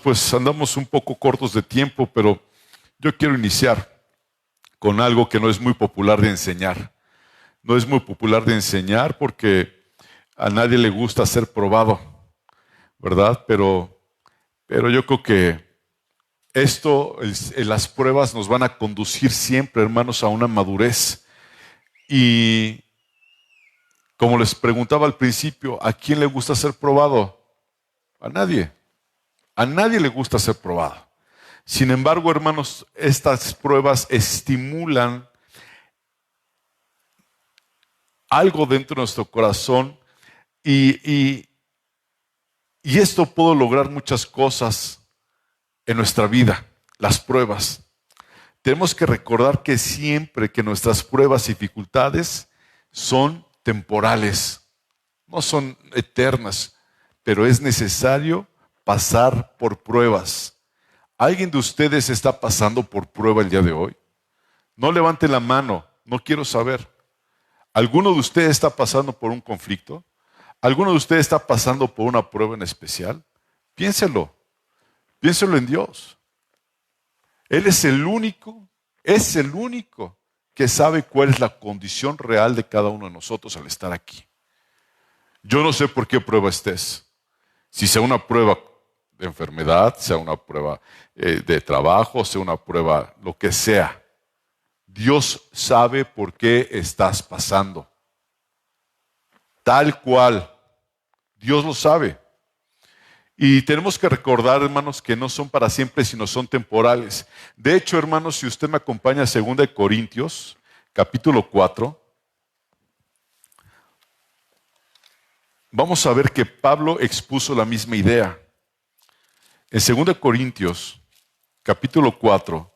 pues andamos un poco cortos de tiempo, pero yo quiero iniciar con algo que no es muy popular de enseñar. No es muy popular de enseñar porque a nadie le gusta ser probado, ¿verdad? Pero yo creo que las pruebas nos van a conducir siempre, hermanos, a una madurez. Y como les preguntaba al principio, ¿a quién le gusta ser probado? A nadie. A nadie le gusta ser probado. Sin embargo, hermanos, estas pruebas estimulan algo dentro de nuestro corazón y esto puede lograr muchas cosas en nuestra vida, las pruebas. Tenemos que recordar que siempre que nuestras pruebas y dificultades son temporales, no son eternas, pero es necesario pasar por pruebas. ¿Alguien de ustedes está pasando por prueba el día de hoy? No levante la mano, no quiero saber. ¿Alguno de ustedes está pasando por un conflicto? ¿Alguno de ustedes está pasando por una prueba en especial? Piénselo en Dios. Él es el único que sabe cuál es la condición real de cada uno de nosotros al estar aquí. Yo no sé por qué prueba estés. Si sea una prueba de enfermedad, sea una prueba de trabajo, sea una prueba, lo que sea. Dios sabe por qué estás pasando. Tal cual. Dios lo sabe. Y tenemos que recordar, hermanos, que no son para siempre, sino son temporales. De hecho, hermanos, si usted me acompaña a 2 Corintios, capítulo 4, vamos a ver que Pablo expuso la misma idea. En 2 Corintios, capítulo 4,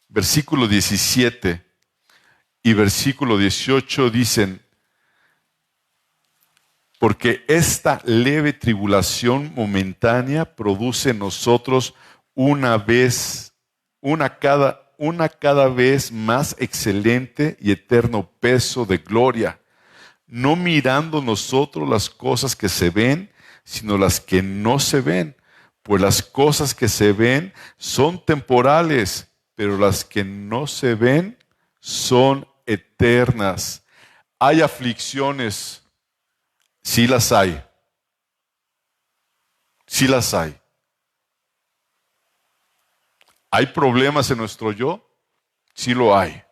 versículo 17 y versículo 18 dicen: porque esta leve tribulación momentánea produce en nosotros una cada vez más excelente y eterno peso de gloria, no mirando nosotros las cosas que se ven, sino las que no se ven. Pues las cosas que se ven son temporales, pero las que no se ven son eternas. Hay aflicciones. Sí las hay. Sí las hay. ¿Hay problemas en nuestro yo? Sí lo hay.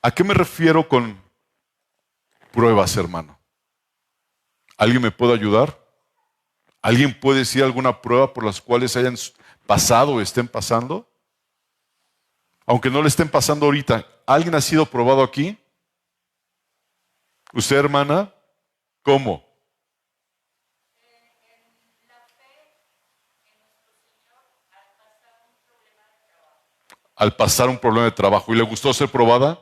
¿A qué me refiero con pruebas, hermano? ¿Alguien me puede ayudar? ¿Alguien puede decir alguna prueba por las cuales hayan pasado o estén pasando? Aunque no le estén pasando ahorita, ¿alguien ha sido probado aquí? ¿Usted, hermana? ¿Cómo? Al pasar un problema de trabajo. ¿Y le gustó ser probada?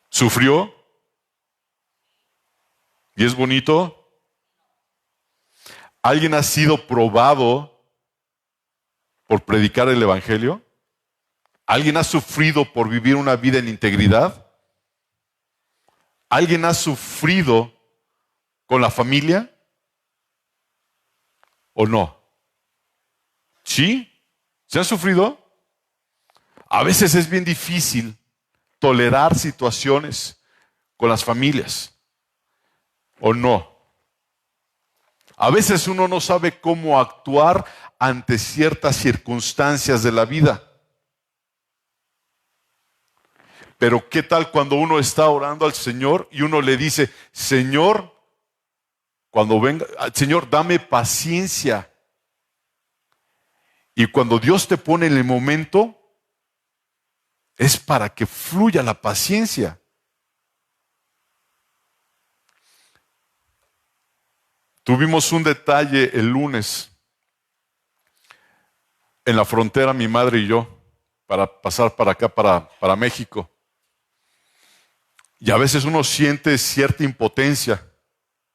¿Sufrió? ¿Y es bonito? ¿Alguien ha sido probado por predicar el evangelio? ¿Alguien ha sufrido por vivir una vida en integridad? ¿Alguien ha sufrido con la familia? ¿O no? ¿Sí? ¿Se ha sufrido? A veces es bien difícil tolerar situaciones con las familias. ¿O no? A veces uno no sabe cómo actuar ante ciertas circunstancias de la vida. Pero ¿qué tal cuando uno está orando al Señor y uno le dice: Señor, cuando venga, Señor, dame paciencia? Y cuando Dios te pone en el momento, es para que fluya la paciencia. Tuvimos un detalle el lunes en la frontera, mi madre y yo, para pasar para acá, para México. Y a veces uno siente cierta impotencia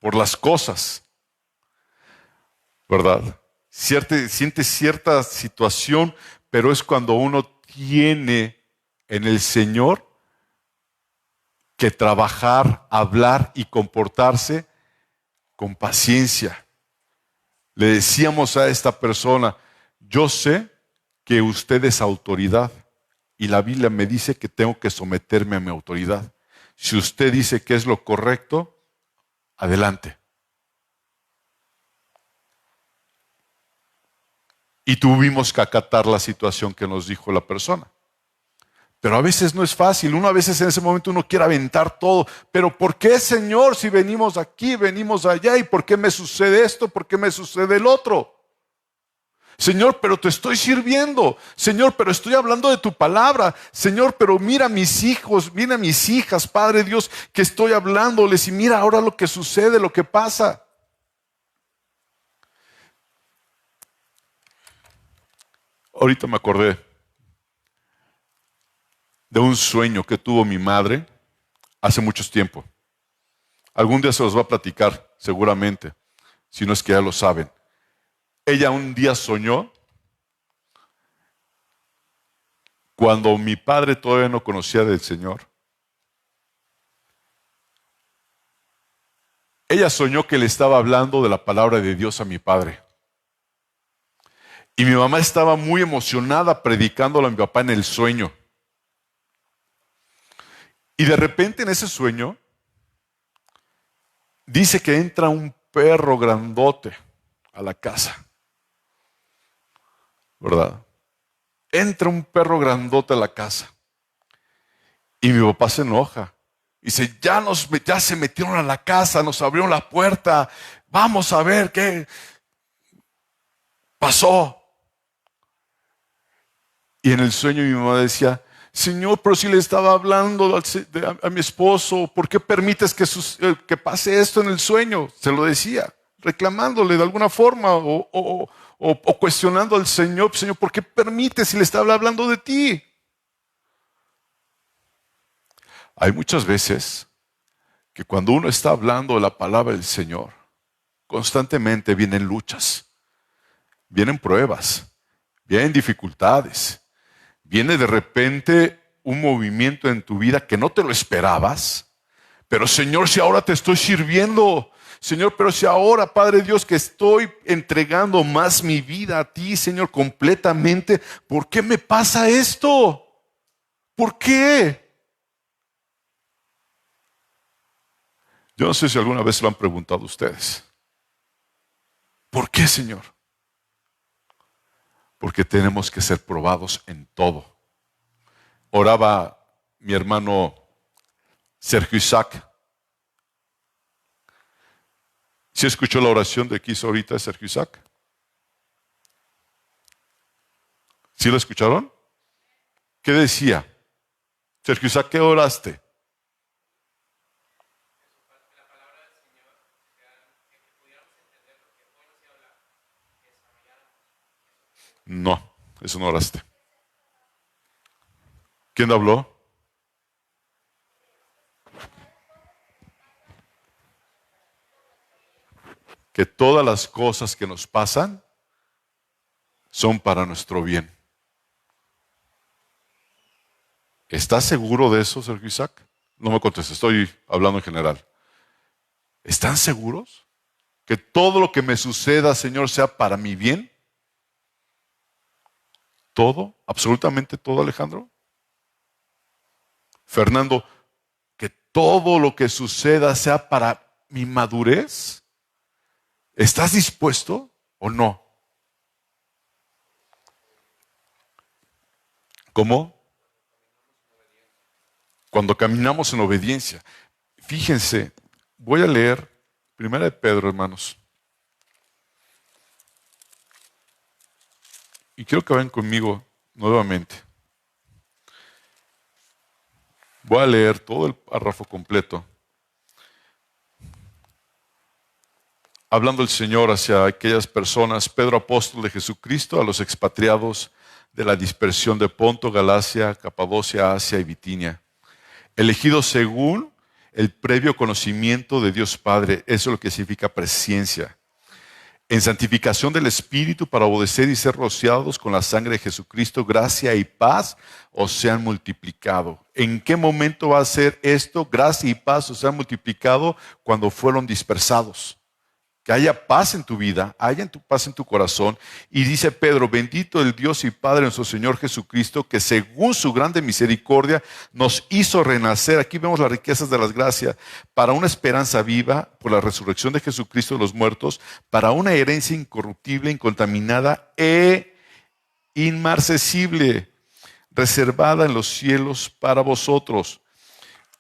por las cosas, ¿verdad? Siente cierta situación, pero es cuando uno tiene en el Señor que trabajar, hablar y comportarse con paciencia. Le decíamos a esta persona, yo sé que usted es autoridad y la Biblia me dice que tengo que someterme a mi autoridad. Si usted dice que es lo correcto, adelante. Y tuvimos que acatar la situación que nos dijo la persona. Pero a veces no es fácil. Uno a veces en ese momento uno quiere aventar todo. Pero ¿por qué, Señor, si venimos aquí, venimos allá? ¿Y por qué me sucede esto? ¿Por qué me sucede el otro? Señor, pero te estoy sirviendo. Señor, pero estoy hablando de tu palabra. Señor, pero mira a mis hijos, mira a mis hijas, Padre Dios, que estoy hablándoles y mira ahora lo que sucede, lo que pasa. Ahorita me acordé de un sueño que tuvo mi madre hace mucho tiempo. Algún día se los va a platicar, seguramente, si no es que ya lo saben. Ella un día soñó cuando mi padre todavía no conocía del Señor. Ella soñó que le estaba hablando de la palabra de Dios a mi padre. Y mi mamá estaba muy emocionada predicándolo a mi papá en el sueño. Y de repente en ese sueño dice que entra un perro grandote a la casa. ¿Verdad? Entra un perro grandote a la casa. Y mi papá se enoja. Dice, ya se metieron a la casa, nos abrieron la puerta. Vamos a ver qué pasó. Y en el sueño mi mamá decía, Señor, pero si le estaba hablando a mi esposo, ¿por qué permites que pase esto en el sueño? Se lo decía, reclamándole de alguna forma o cuestionando al Señor. Señor, ¿por qué permites si le estaba hablando de ti? Hay muchas veces que cuando uno está hablando de la palabra del Señor, constantemente vienen luchas, vienen pruebas, vienen dificultades. Viene de repente un movimiento en tu vida que no te lo esperabas. Pero Señor, si ahora te estoy sirviendo. Señor, pero si ahora, Padre Dios, que estoy entregando más mi vida a ti, Señor, completamente, ¿por qué me pasa esto? ¿Por qué? Yo no sé si alguna vez lo han preguntado ustedes. ¿Por qué, Señor? Porque tenemos que ser probados en todo. Oraba mi hermano Sergio Isaac. ¿Sí escuchó la oración de que hizo ahorita Sergio Isaac? ¿Sí lo escucharon? ¿Qué decía? Sergio Isaac, ¿qué oraste? No, eso no oraste. ¿Quién habló? Que todas las cosas que nos pasan son para nuestro bien. ¿Estás seguro de eso, Sergio Isaac? No me contestes, estoy hablando en general. ¿Están seguros que todo lo que me suceda, Señor, sea para mi bien? ¿Todo? ¿Absolutamente todo, Alejandro? Fernando, que todo lo que suceda sea para mi madurez. ¿Estás dispuesto o no? ¿Cómo? Cuando caminamos en obediencia. Fíjense, voy a leer 1 Pedro, hermanos. Y quiero que vayan conmigo nuevamente. Voy a leer todo el párrafo completo. Hablando el Señor hacia aquellas personas, Pedro, apóstol de Jesucristo, a los expatriados de la dispersión de Ponto, Galacia, Capadocia, Asia y Bitinia, elegidos según el previo conocimiento de Dios Padre, eso es lo que significa presciencia, en santificación del Espíritu para obedecer y ser rociados con la sangre de Jesucristo, gracia y paz os sean multiplicado. ¿En qué momento va a ser esto? Gracia y paz os sean multiplicado cuando fueron dispersados. que haya paz en tu vida, haya paz en tu corazón. Y dice Pedro, bendito el Dios y Padre de nuestro Señor Jesucristo, que según su grande misericordia nos hizo renacer. Aquí vemos las riquezas de las gracias, para una esperanza viva por la resurrección de Jesucristo de los muertos, para una herencia incorruptible, incontaminada e inmarcesible, reservada en los cielos para vosotros.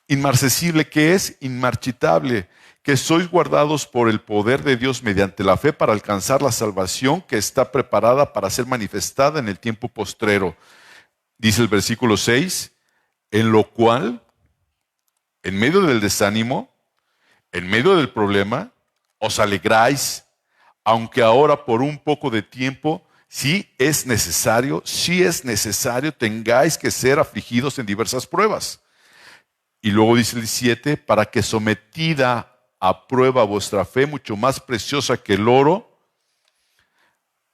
Inmarcesible, ¿qué es? Inmarchitable, que sois guardados por el poder de Dios mediante la fe para alcanzar la salvación que está preparada para ser manifestada en el tiempo postrero. Dice el versículo 6, en lo cual, en medio del desánimo, en medio del problema, os alegráis, aunque ahora por un poco de tiempo, si es necesario, tengáis que ser afligidos en diversas pruebas. Y luego dice el 7, para que sometida a prueba vuestra fe, mucho más preciosa que el oro,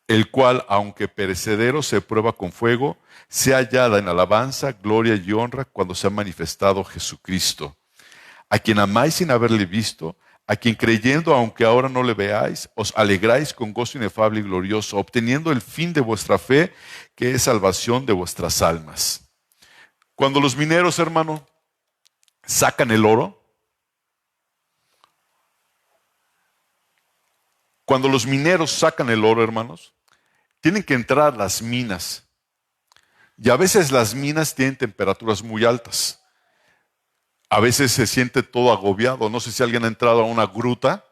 el cual, aunque perecedero, se prueba con fuego, sea hallada en alabanza, gloria y honra cuando se ha manifestado Jesucristo, a quien amáis sin haberle visto, a quien creyendo, aunque ahora no le veáis, os alegráis con gozo inefable y glorioso, obteniendo el fin de vuestra fe, que es salvación de vuestras almas. Cuando los mineros, hermano, sacan el oro, hermanos, tienen que entrar a las minas. Y a veces las minas tienen temperaturas muy altas. A veces se siente todo agobiado. No sé si alguien ha entrado a una gruta,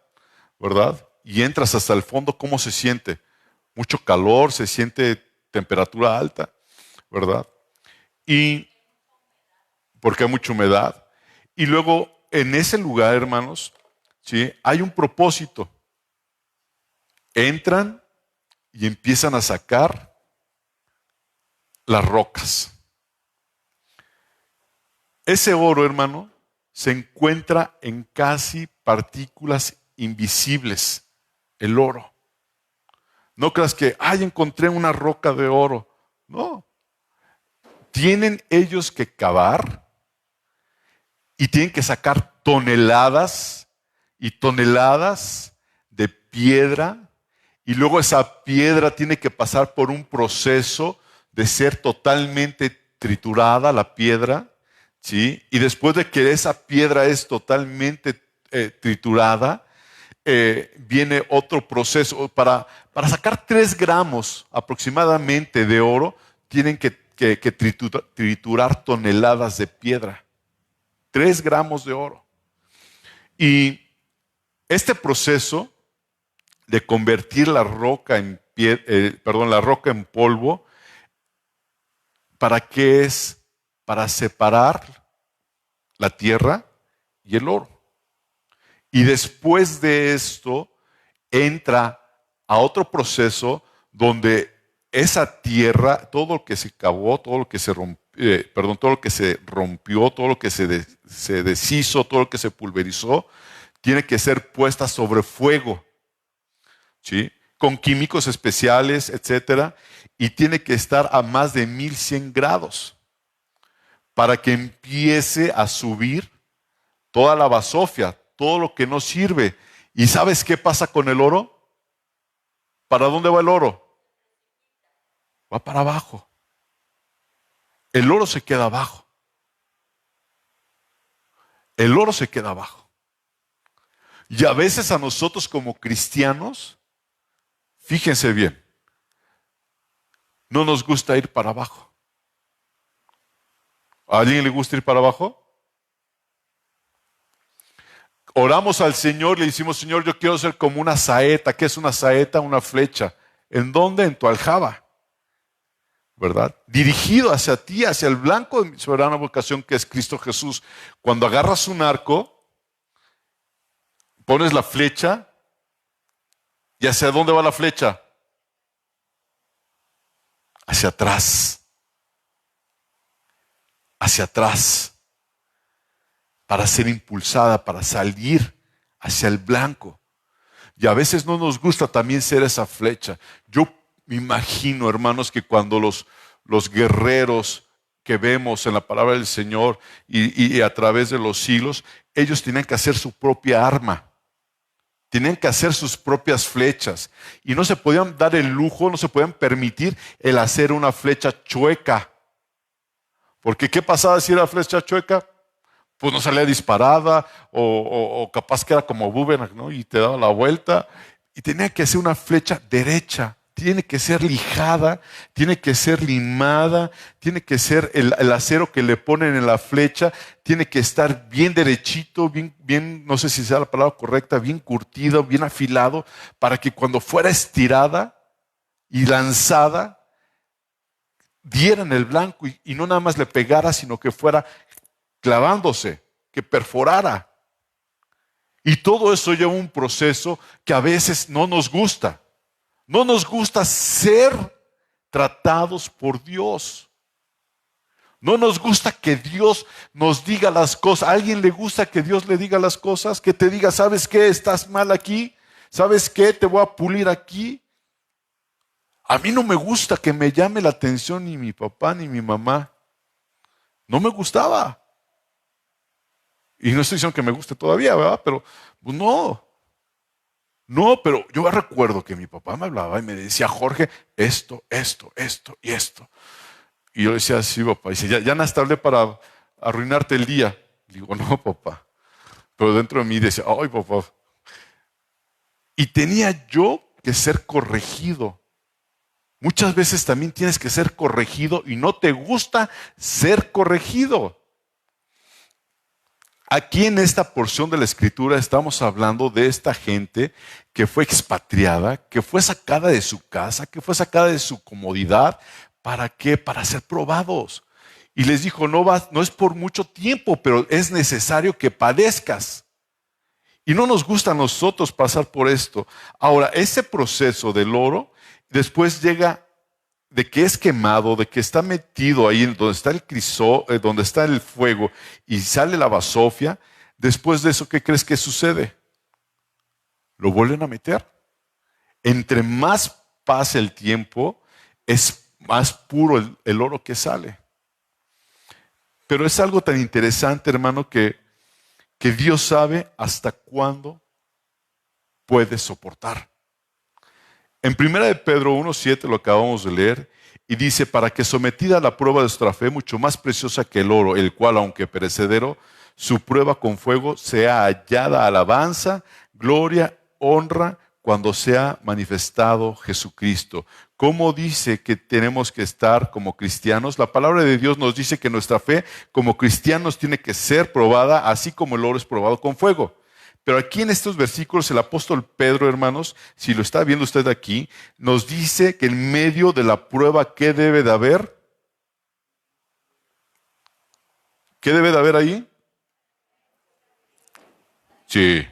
¿verdad? Y entras hasta el fondo, ¿cómo se siente? Mucho calor, se siente temperatura alta, ¿verdad? Y porque hay mucha humedad. Y luego, en ese lugar, hermanos, ¿sí?, hay un propósito. Entran y empiezan a sacar las rocas. Ese oro, hermano, se encuentra en casi partículas invisibles. El oro. No creas que, encontré una roca de oro. No. Tienen ellos que cavar y tienen que sacar toneladas y toneladas de piedra. Y luego esa piedra tiene que pasar por un proceso de ser totalmente triturada, la piedra, ¿sí? Y después de que esa piedra es totalmente triturada, viene otro proceso. Para sacar 3 gramos aproximadamente de oro, tienen que triturar toneladas de piedra. 3 gramos de oro. Y este proceso de convertir la roca en polvo, ¿para qué es? Para separar la tierra y el oro. Y después de esto entra a otro proceso donde esa tierra, todo lo que se cavó, todo lo que se rompió, todo lo que se deshizo, todo lo que se pulverizó, tiene que ser puesta sobre fuego, ¿sí?, con químicos especiales, etcétera, y tiene que estar a más de 1100 grados para que empiece a subir toda la basofia, todo lo que no sirve. ¿Y sabes qué pasa con el oro? ¿Para dónde va el oro? Va para abajo. El oro se queda abajo. El oro se queda abajo. Y a veces a nosotros como cristianos, fíjense bien, no nos gusta ir para abajo. ¿A alguien le gusta ir para abajo? Oramos al Señor, le decimos, Señor, yo quiero ser como una saeta. ¿Qué es una saeta? Una flecha. ¿En dónde? En tu aljaba, ¿verdad? Dirigido hacia ti, hacia el blanco de mi soberana vocación, que es Cristo Jesús. Cuando agarras un arco, pones la flecha, ¿y hacia dónde va la flecha? Hacia atrás. Hacia atrás. Para ser impulsada, para salir hacia el blanco. Y a veces no nos gusta también ser esa flecha. Yo me imagino, hermanos, que cuando los guerreros que vemos en la palabra del Señor y a través de los siglos, ellos tenían que hacer su propia arma. Tenían que hacer sus propias flechas y no se podían dar el lujo, no se podían permitir el hacer una flecha chueca. Porque ¿qué pasaba si era flecha chueca? Pues no salía disparada o capaz que era como boomerang, ¿no? Y te daba la vuelta. Y tenía que hacer una flecha derecha. Tiene que ser lijada, tiene que ser limada, tiene que ser el acero que le ponen en la flecha, tiene que estar bien derechito, bien, no sé si sea la palabra correcta, bien curtido, bien afilado, para que cuando fuera estirada y lanzada, diera en el blanco y no nada más le pegara, sino que fuera clavándose, que perforara. Y todo eso lleva un proceso que a veces no nos gusta. No nos gusta ser tratados por Dios. No nos gusta que Dios nos diga las cosas. ¿A alguien le gusta que Dios le diga las cosas? Que te diga, ¿sabes qué? Estás mal aquí. ¿Sabes qué? Te voy a pulir aquí. A mí no me gusta que me llame la atención ni mi papá ni mi mamá. No me gustaba. Y no estoy diciendo que me guste todavía, ¿verdad? Pero pues no. No, pero yo recuerdo que mi papá me hablaba y me decía, Jorge, esto y esto. Y yo decía, sí, papá. Y dice, ya no hablé para arruinarte el día. Y digo, no, papá. Pero dentro de mí decía, ay, papá. Y tenía yo que ser corregido. Muchas veces también tienes que ser corregido y no te gusta ser corregido. Aquí en esta porción de la Escritura estamos hablando de esta gente que fue expatriada, que fue sacada de su casa, que fue sacada de su comodidad. ¿Para qué? Para ser probados. Y les dijo, no es por mucho tiempo, pero es necesario que padezcas. Y no nos gusta a nosotros pasar por esto. Ahora, ese proceso del oro después llega de que es quemado, de que está metido ahí donde está el crisol, donde está el fuego y sale la basofia. Después de eso, ¿qué crees que sucede? Lo vuelven a meter. Entre más pasa el tiempo, es más puro el oro que sale. Pero es algo tan interesante, hermano, que Dios sabe hasta cuándo puedes soportar. En 1 de Pedro 1:7 lo acabamos de leer y dice, para que sometida a la prueba de nuestra fe, mucho más preciosa que el oro, el cual, aunque perecedero, su prueba con fuego sea hallada alabanza, gloria, honra, cuando sea manifestado Jesucristo. ¿Cómo dice que tenemos que estar como cristianos? La palabra de Dios nos dice que nuestra fe como cristianos tiene que ser probada, así como el oro es probado con fuego. Pero aquí en estos versículos el apóstol Pedro, hermanos, si lo está viendo usted aquí, nos dice que en medio de la prueba, ¿qué debe de haber? ¿Qué debe de haber ahí? Sí,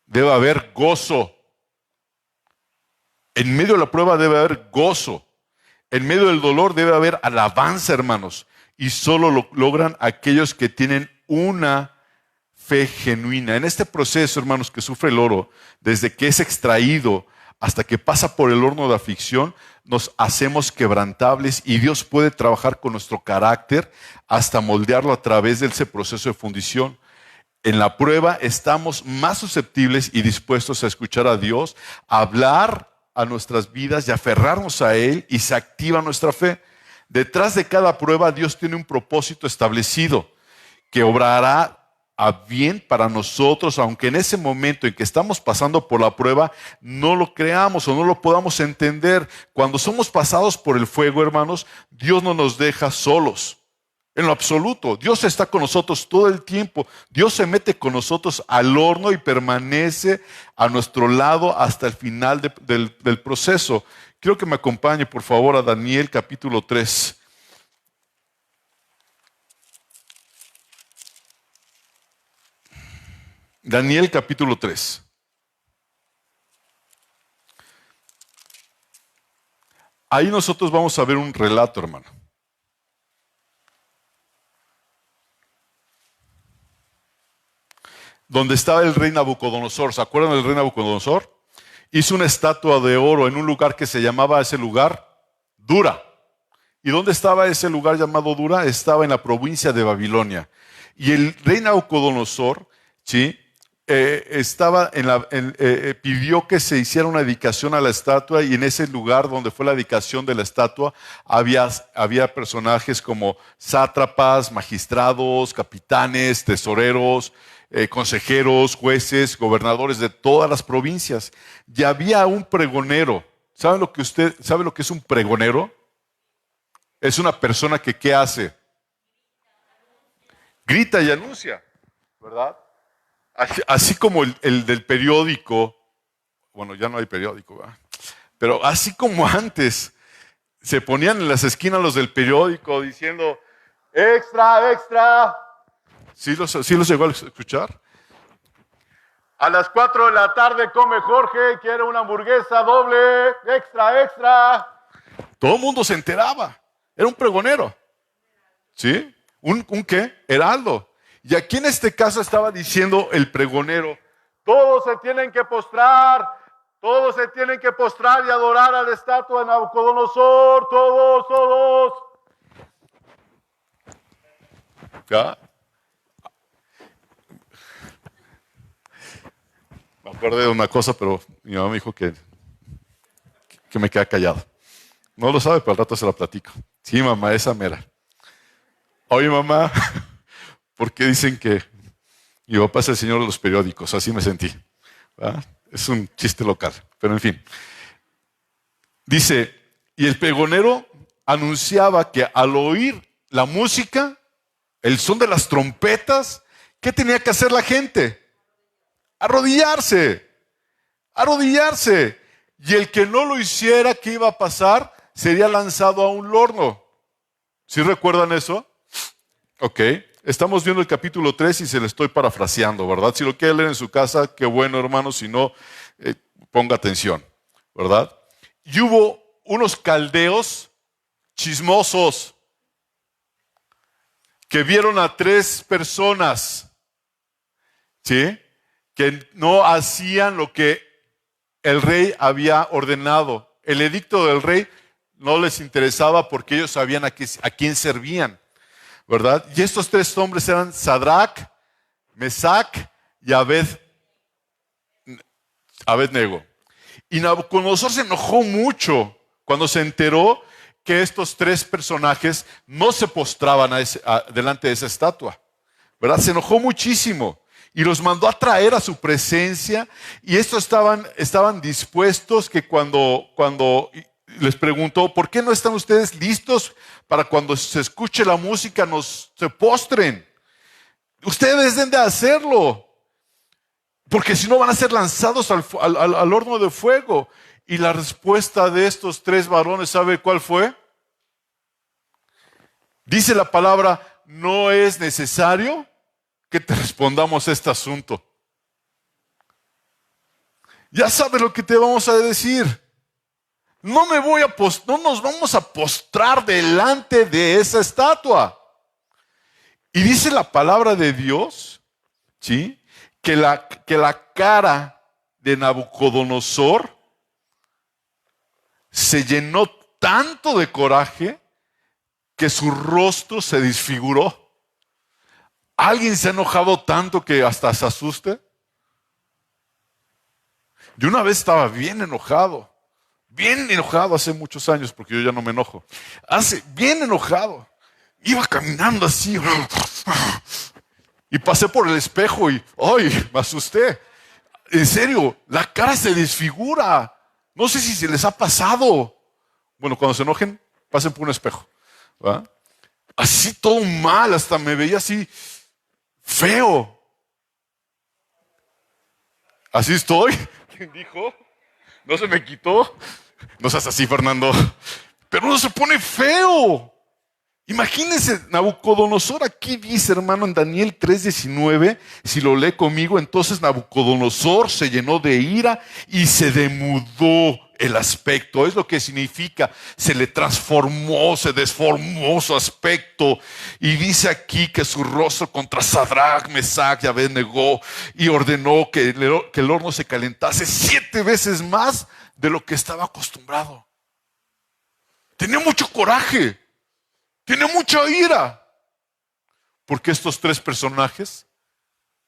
debe haber gozo. En medio de la prueba debe haber gozo. En medio del dolor debe haber alabanza, hermanos. Y solo lo logran aquellos que tienen una fe genuina. En este proceso, hermanos, que sufre el oro, desde que es extraído hasta que pasa por el horno de aflicción, nos hacemos quebrantables y Dios puede trabajar con nuestro carácter hasta moldearlo a través de ese proceso de fundición. En la prueba estamos más susceptibles y dispuestos a escuchar a Dios, a hablar a nuestras vidas y aferrarnos a Él, y se activa nuestra fe. Detrás de cada prueba Dios tiene un propósito establecido que obrará a bien para nosotros, aunque en ese momento en que estamos pasando por la prueba no lo creamos o no lo podamos entender. Cuando somos pasados por el fuego, hermanos, Dios no nos deja solos. En lo absoluto, Dios está con nosotros todo el tiempo. Dios se mete con nosotros al horno y permanece a nuestro lado hasta el final del proceso. Quiero que me acompañe, por favor, a Daniel capítulo 3. Daniel capítulo 3. Ahí nosotros vamos a ver un relato, hermano. Donde estaba el rey Nabucodonosor. ¿Se acuerdan del rey Nabucodonosor? Hizo una estatua de oro en un lugar que se llamaba ese lugar Dura. ¿Y dónde estaba ese lugar llamado Dura? Estaba en la provincia de Babilonia. Y el rey Nabucodonosor, ¿sí?, pidió que se hiciera una dedicación a la estatua, y en ese lugar donde fue la dedicación de la estatua había personajes como sátrapas, magistrados, capitanes, tesoreros, consejeros, jueces, gobernadores de todas las provincias. Y había un pregonero. ¿Sabe lo que es un pregonero? Es una persona que ¿qué hace? Grita y anuncia, ¿verdad? Así como el del periódico, bueno, ya no hay periódico, ¿verdad? Pero así como antes se ponían en las esquinas los del periódico diciendo, extra, extra. ¿Sí los llegó a escuchar? A las 4 de la tarde come Jorge, quiere una hamburguesa doble, extra, extra. Todo el mundo se enteraba. Era un pregonero. ¿Sí? ¿Un qué? Heraldo. Y aquí en este caso estaba diciendo el pregonero, todos se tienen que postrar y adorar a la estatua de Nabucodonosor, todos. ¿Ya? Me acuerdo de una cosa, pero mi mamá me dijo que me queda callado. No lo sabe, pero al rato se la platico. Sí, mamá, esa mera. Oye, mamá, ¿por qué dicen que mi papá es el señor de los periódicos? Así me sentí. ¿Verdad? Es un chiste local, pero en fin. Dice, y el pregonero anunciaba que al oír la música, el son de las trompetas, ¿qué tenía que hacer la gente? Arrodillarse. Y el que no lo hiciera, ¿qué iba a pasar? Sería lanzado a un horno. ¿Sí recuerdan eso? Ok. Estamos viendo el capítulo 3 y se le estoy parafraseando, ¿verdad? Si lo quiere leer en su casa, qué bueno, hermano. Si no, ponga atención, ¿verdad? Y hubo unos caldeos chismosos que vieron a 3 personas, ¿sí? Que no hacían lo que el rey había ordenado. El edicto del rey no les interesaba porque ellos sabían a quién servían, ¿verdad? Y estos 3 hombres eran Sadrach, Mesac y Abednego. Y Nabucodonosor se enojó mucho cuando se enteró que estos 3 personajes no se postraban delante de esa estatua, ¿verdad? Se enojó muchísimo y los mandó a traer a su presencia, y estos estaban dispuestos que cuando les preguntó, ¿por qué no están ustedes listos para cuando se escuche la música se postren? Ustedes deben de hacerlo, porque si no van a ser lanzados al horno de fuego. Y la respuesta de estos 3 varones, ¿sabe cuál fue? Dice la palabra, no es necesario que te respondamos este asunto. Ya sabes lo que te vamos a decir. No nos vamos a postrar delante de esa estatua. Y dice la palabra de Dios, ¿sí? Que la cara de Nabucodonosor se llenó tanto de coraje que su rostro se desfiguró. ¿Alguien se ha enojado tanto que hasta se asuste? Yo una vez estaba bien enojado hace muchos años, porque yo ya no me enojo. Bien enojado. Iba caminando así y pasé por el espejo y ¡ay! Me asusté. En serio, la cara se desfigura. No sé si se les ha pasado. Bueno, cuando se enojen, pasen por un espejo, ¿verdad? Así todo mal, hasta me veía así feo. Así estoy. ¿Quién dijo? No se me quitó. No seas así, Fernando. Pero no se pone feo. Imagínense, Nabucodonosor aquí dice, hermano, en Daniel 3:19, si lo lee conmigo, entonces Nabucodonosor se llenó de ira y se demudó el aspecto. Es lo que significa, se le transformó, se desformó su aspecto. Y dice aquí que su rostro contra Sadrach, Mesach y Abednego, y ordenó que el horno se calentase 7 veces más de lo que estaba acostumbrado. Tenía mucho coraje. Tiene mucha ira. Porque estos 3 personajes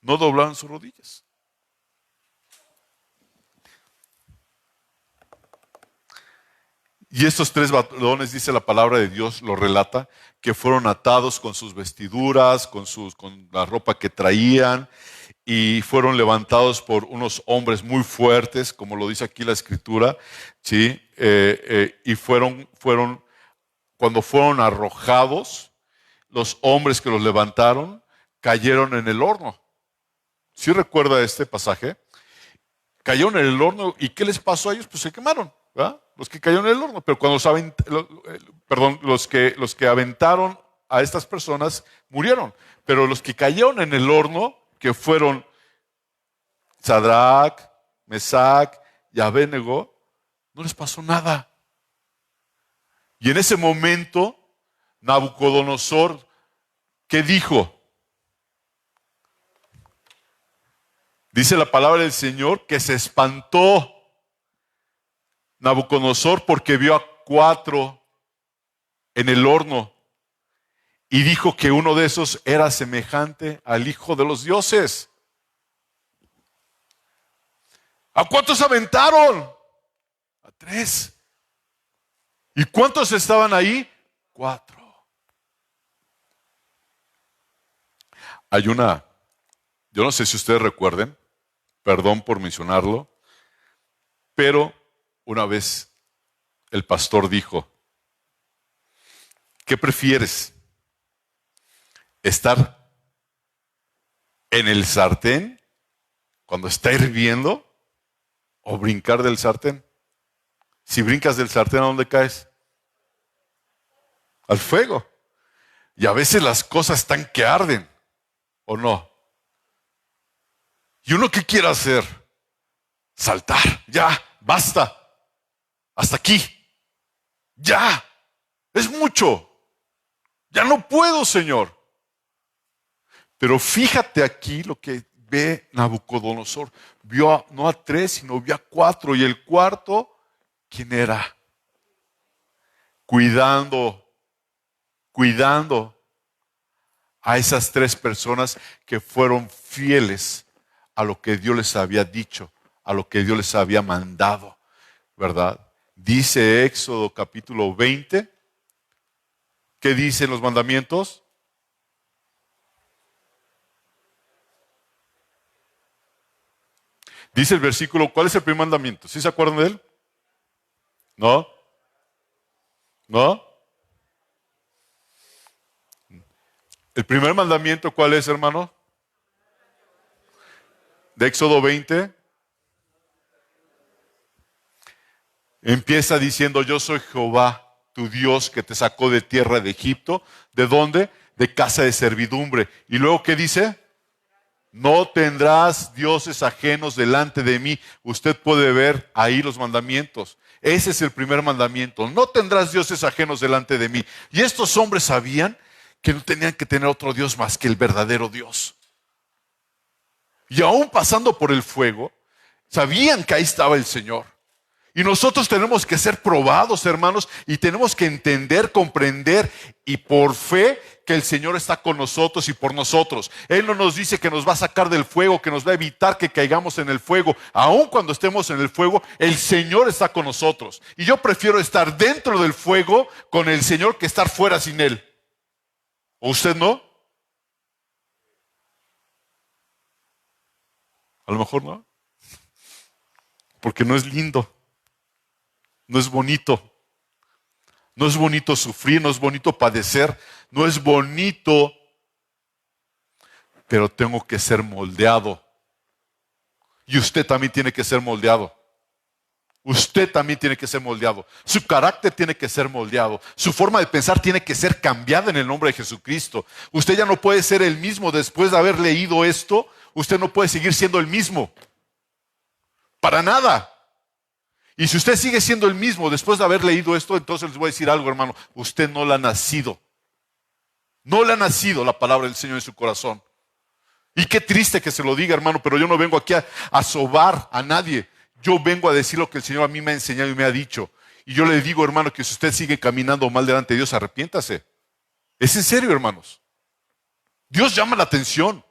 no doblaron sus rodillas. Y estos tres varones, dice la palabra de Dios, lo relata, que fueron atados con sus vestiduras, con la ropa que traían, y fueron levantados por unos hombres muy fuertes, como lo dice aquí la escritura, ¿sí? Y cuando fueron arrojados, los hombres que los levantaron cayeron en el horno. ¿Sí recuerda este pasaje? Cayeron en el horno, ¿y qué les pasó a ellos? Pues se quemaron, ¿verdad? Los que cayeron en el horno, pero cuando los que aventaron a estas personas murieron, pero los que cayeron en el horno, que fueron Sadrach, Mesac y Abednego, no les pasó nada. Y en ese momento, Nabucodonosor, ¿qué dijo? Dice la palabra del Señor que se espantó Nabucodonosor porque vio a 4 en el horno y dijo que uno de esos era semejante al Hijo de los dioses. ¿A cuántos aventaron? A 3. ¿Y cuántos estaban ahí? 4. Yo no sé si ustedes recuerden, perdón por mencionarlo, pero una vez el pastor dijo, ¿qué prefieres? ¿Estar en el sartén cuando está hirviendo o brincar del sartén? Si brincas del sartén, ¿a dónde caes? Al fuego. Y a veces las cosas están que arden, ¿o no? ¿Y uno qué quiere hacer? Saltar. Ya, basta. Hasta aquí. Ya. Es mucho. Ya no puedo, Señor. Pero fíjate aquí lo que ve Nabucodonosor. Vio no a 3, sino vio a 4. Y el cuarto, ¿quién era? Cuidando a esas 3 personas que fueron fieles a lo que Dios les había dicho, a lo que Dios les había mandado, ¿verdad? Dice Éxodo capítulo 20, ¿qué dicen los mandamientos? Dice el versículo, ¿cuál es el primer mandamiento? ¿Sí se acuerdan de él? ¿No? ¿No? ¿El primer mandamiento cuál es, hermano? De Éxodo 20. Empieza diciendo, yo soy Jehová, tu Dios, que te sacó de tierra de Egipto. ¿De dónde? De casa de servidumbre. ¿Y luego qué dice? No tendrás dioses ajenos delante de mí. Usted puede ver ahí los mandamientos. Ese es el primer mandamiento. No tendrás dioses ajenos delante de mí. Y estos hombres sabían que no tenían que tener otro Dios más que el verdadero Dios. Y aún pasando por el fuego, sabían que ahí estaba el Señor. Y nosotros tenemos que ser probados, hermanos, y tenemos que entender, comprender, y por fe que el Señor está con nosotros y por nosotros. Él no nos dice que nos va a sacar del fuego, que nos va a evitar que caigamos en el fuego. Aun cuando estemos en el fuego, el Señor está con nosotros. Y yo prefiero estar dentro del fuego con el Señor que estar fuera sin Él. ¿O usted no? A lo mejor no. Porque no es lindo. No es bonito. No es bonito sufrir, no es bonito padecer, no es bonito, pero tengo que ser moldeado. Y usted también tiene que ser moldeado. Usted también tiene que ser moldeado. Su carácter tiene que ser moldeado. Su forma de pensar tiene que ser cambiada en el nombre de Jesucristo. Usted ya no puede ser el mismo después de haber leído esto. Usted no puede seguir siendo el mismo. Para nada. Y si usted sigue siendo el mismo después de haber leído esto, entonces les voy a decir algo, hermano. Usted no le ha nacido. No le ha nacido la palabra del Señor en su corazón. Y qué triste que se lo diga, hermano, pero yo no vengo aquí a sobar a nadie. Yo vengo a decir lo que el Señor a mí me ha enseñado y me ha dicho. Y yo le digo, hermano, que si usted sigue caminando mal delante de Dios, arrepiéntase. Es en serio, hermanos. Dios llama la atención.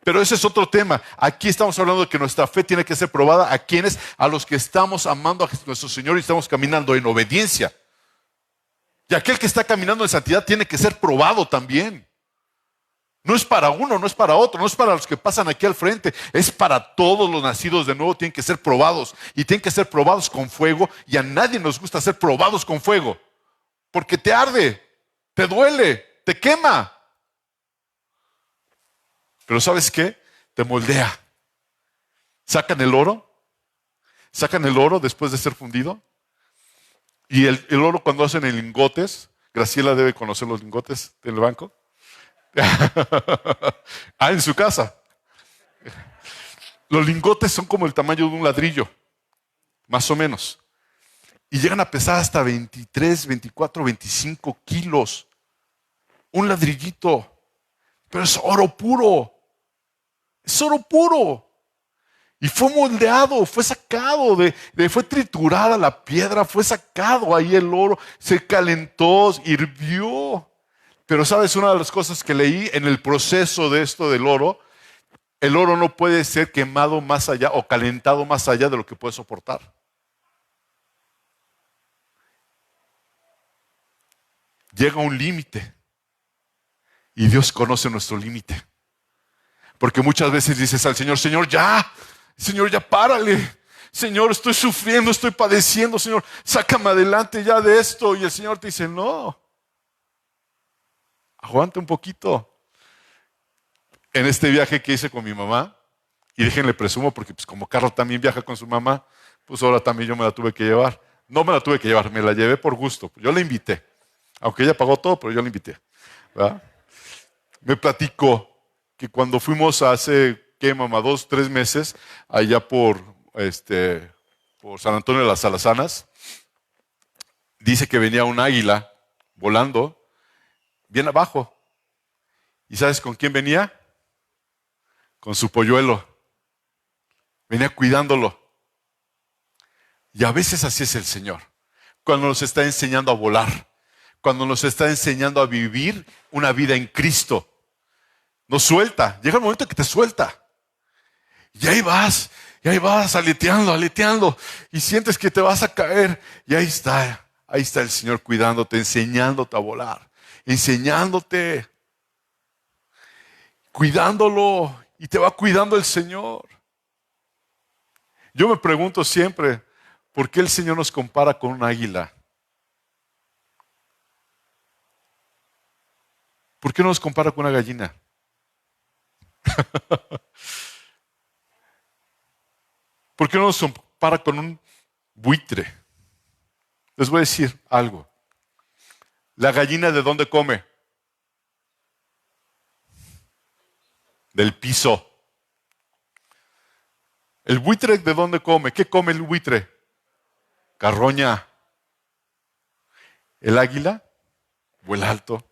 Pero ese es otro tema. Aquí estamos hablando de que nuestra fe tiene que ser probada. ¿A quiénes? A los que estamos amando a nuestro Señor y estamos caminando en obediencia. Y aquel que está caminando en santidad tiene que ser probado también. No es para uno, no es para otro, no es para los que pasan aquí al frente. Es para todos los nacidos de nuevo. Tienen que ser probados. Y tienen que ser probados con fuego. Y a nadie nos gusta ser probados con fuego. Porque te arde, te duele, te quema. Pero ¿sabes qué? Te moldea. Sacan el oro después de ser fundido. Y el oro cuando hacen en lingotes, Graciela debe conocer los lingotes del banco. En su casa. Los lingotes son como el tamaño de un ladrillo, más o menos. Y llegan a pesar hasta 23, 24, 25 kilos. Un ladrillito. Pero es oro puro. Es oro puro. Y fue moldeado, fue sacado, fue triturada la piedra, fue sacado ahí el oro, se calentó, hirvió. Pero ¿sabes una de las cosas que leí en el proceso de esto del oro? El oro no puede ser quemado más allá o calentado más allá de lo que puede soportar. Llega un límite y Dios conoce nuestro límite. Porque muchas veces dices al Señor, Señor, ya párale. Señor, estoy sufriendo, estoy padeciendo. Señor, sácame adelante ya de esto. Y el Señor te dice, no, aguanta un poquito. En este viaje que hice con mi mamá, y déjenle presumo, porque pues como Carlos también viaja con su mamá, pues ahora también yo me la tuve que llevar. No me la tuve que llevar, me la llevé por gusto. Yo la invité. Aunque ella pagó todo, pero yo la invité. ¿Verdad? Me platicó que cuando fuimos hace, ¿qué, mamá? 2, 3 meses, allá por San Antonio de las Alazanas, dice que venía un águila volando bien abajo. ¿Y sabes con quién venía? Con su polluelo. Venía cuidándolo. Y a veces así es el Señor. Cuando nos está enseñando a volar. Cuando nos está enseñando a vivir una vida en Cristo. Nos suelta. Llega el momento que te suelta. Y ahí vas aleteando. Y sientes que te vas a caer. Y ahí está el Señor cuidándote, enseñándote a volar. Enseñándote. Cuidándolo. Y te va cuidando el Señor. Yo me pregunto siempre, ¿por qué el Señor nos compara con un águila? ¿Por qué no nos compara con una gallina? ¿Por qué no nos compara con un buitre? Les voy a decir algo. ¿La gallina de dónde come? Del piso. ¿El buitre de dónde come? ¿Qué come el buitre? Carroña. El águila vuela alto.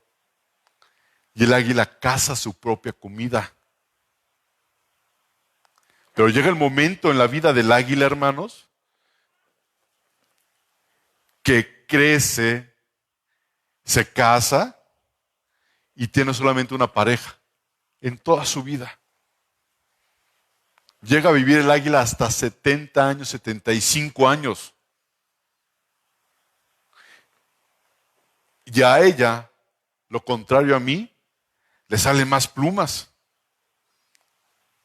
Y el águila caza su propia comida. Pero llega el momento en la vida del águila, hermanos, que crece, se casa y tiene solamente una pareja en toda su vida. Llega a vivir el águila hasta 70 años, 75 años. Y a ella, lo contrario a mí, le salen más plumas.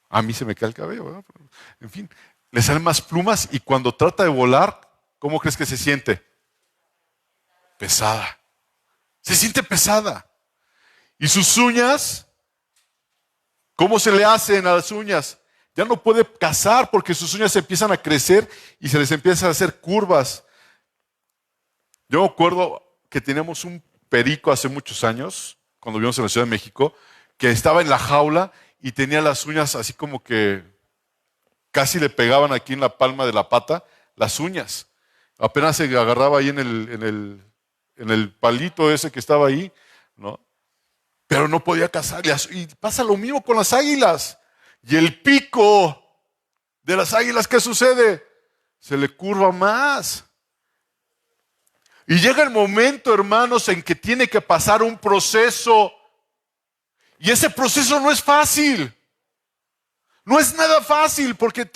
A mí se me cae el cabello, ¿verdad? En fin, le salen más plumas y cuando trata de volar, ¿cómo crees que se siente? Pesada. Se siente pesada. Y sus uñas, ¿cómo se le hacen a las uñas? Ya no puede cazar porque sus uñas empiezan a crecer y se les empiezan a hacer curvas. Yo me acuerdo que teníamos un perico hace muchos años, cuando vivimos en la Ciudad de México, que estaba en la jaula y tenía las uñas así como que casi le pegaban aquí en la palma de la pata las uñas. Apenas se agarraba ahí en el palito ese que estaba ahí, ¿no? Pero no podía cazar. Y pasa lo mismo con las águilas. Y el pico de las águilas, ¿qué sucede? Se le curva más. Y llega el momento, hermanos, en que tiene que pasar un proceso. Y ese proceso no es fácil. No es nada fácil porque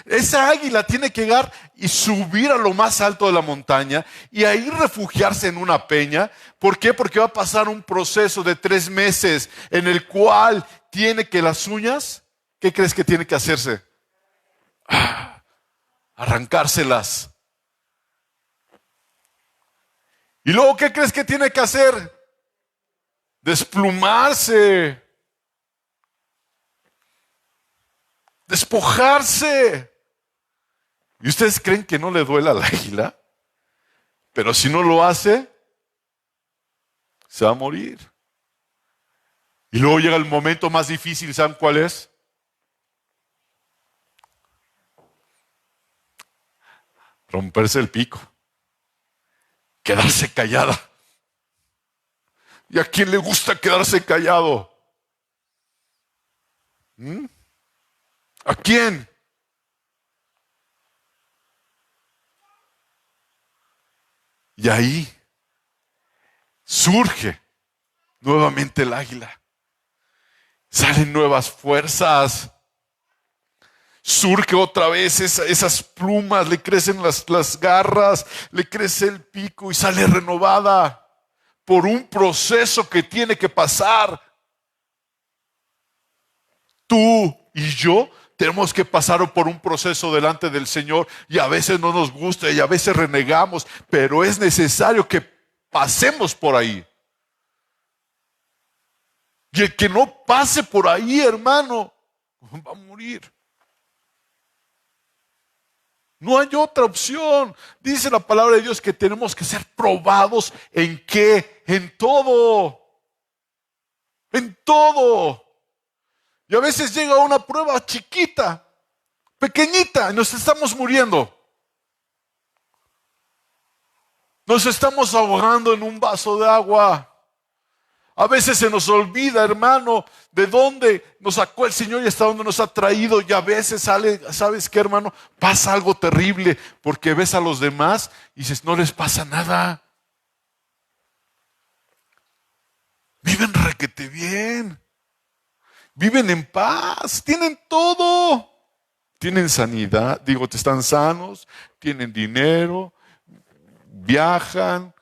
esa águila tiene que llegar y subir a lo más alto de la montaña y ahí refugiarse en una peña. ¿Por qué? Porque va a pasar un proceso de 3 meses en el cual tiene que las uñas, ¿qué crees que tiene que hacerse? Arrancárselas. Y luego, ¿qué crees que tiene que hacer? Desplumarse. Despojarse. ¿Y ustedes creen que no le duele al águila? Pero si no lo hace, se va a morir. Y luego llega el momento más difícil, ¿saben cuál es? Romperse el pico. Quedarse callada. ¿Y a quién le gusta quedarse callado? ¿A quién? Y ahí surge nuevamente el águila. Salen nuevas fuerzas. Surge otra vez esas plumas, le crecen las garras, le crece el pico y sale renovada por un proceso que tiene que pasar. Tú y yo tenemos que pasar por un proceso delante del Señor y a veces no nos gusta y a veces renegamos, pero es necesario que pasemos por ahí. Y el que no pase por ahí, hermano, va a morir. No hay otra opción. Dice la palabra de Dios que tenemos que ser probados ¿en qué? En todo. En todo. Y a veces llega una prueba chiquita, pequeñita, y nos estamos muriendo. Nos estamos ahogando en un vaso de agua. A veces se nos olvida, hermano, de dónde nos sacó el Señor y hasta dónde nos ha traído. Y a veces ¿sabes qué, hermano? Pasa algo terrible porque ves a los demás y dices, no les pasa nada. Viven requete bien. Viven en paz. Tienen todo. Tienen sanidad. Están sanos. Tienen dinero. Viajan.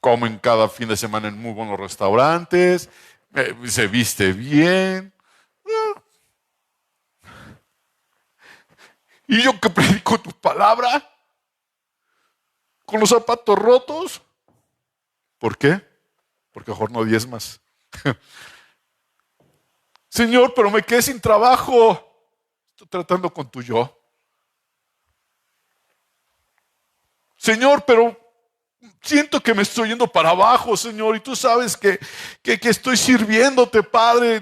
Comen cada fin de semana en muy buenos restaurantes, se viste bien. Y yo que predico tu palabra, con los zapatos rotos. ¿Por qué? Porque mejor no diezmas. Señor, pero me quedé sin trabajo. Estoy tratando con tu yo. Señor, pero siento que me estoy yendo para abajo, Señor, y tú sabes que estoy sirviéndote, Padre.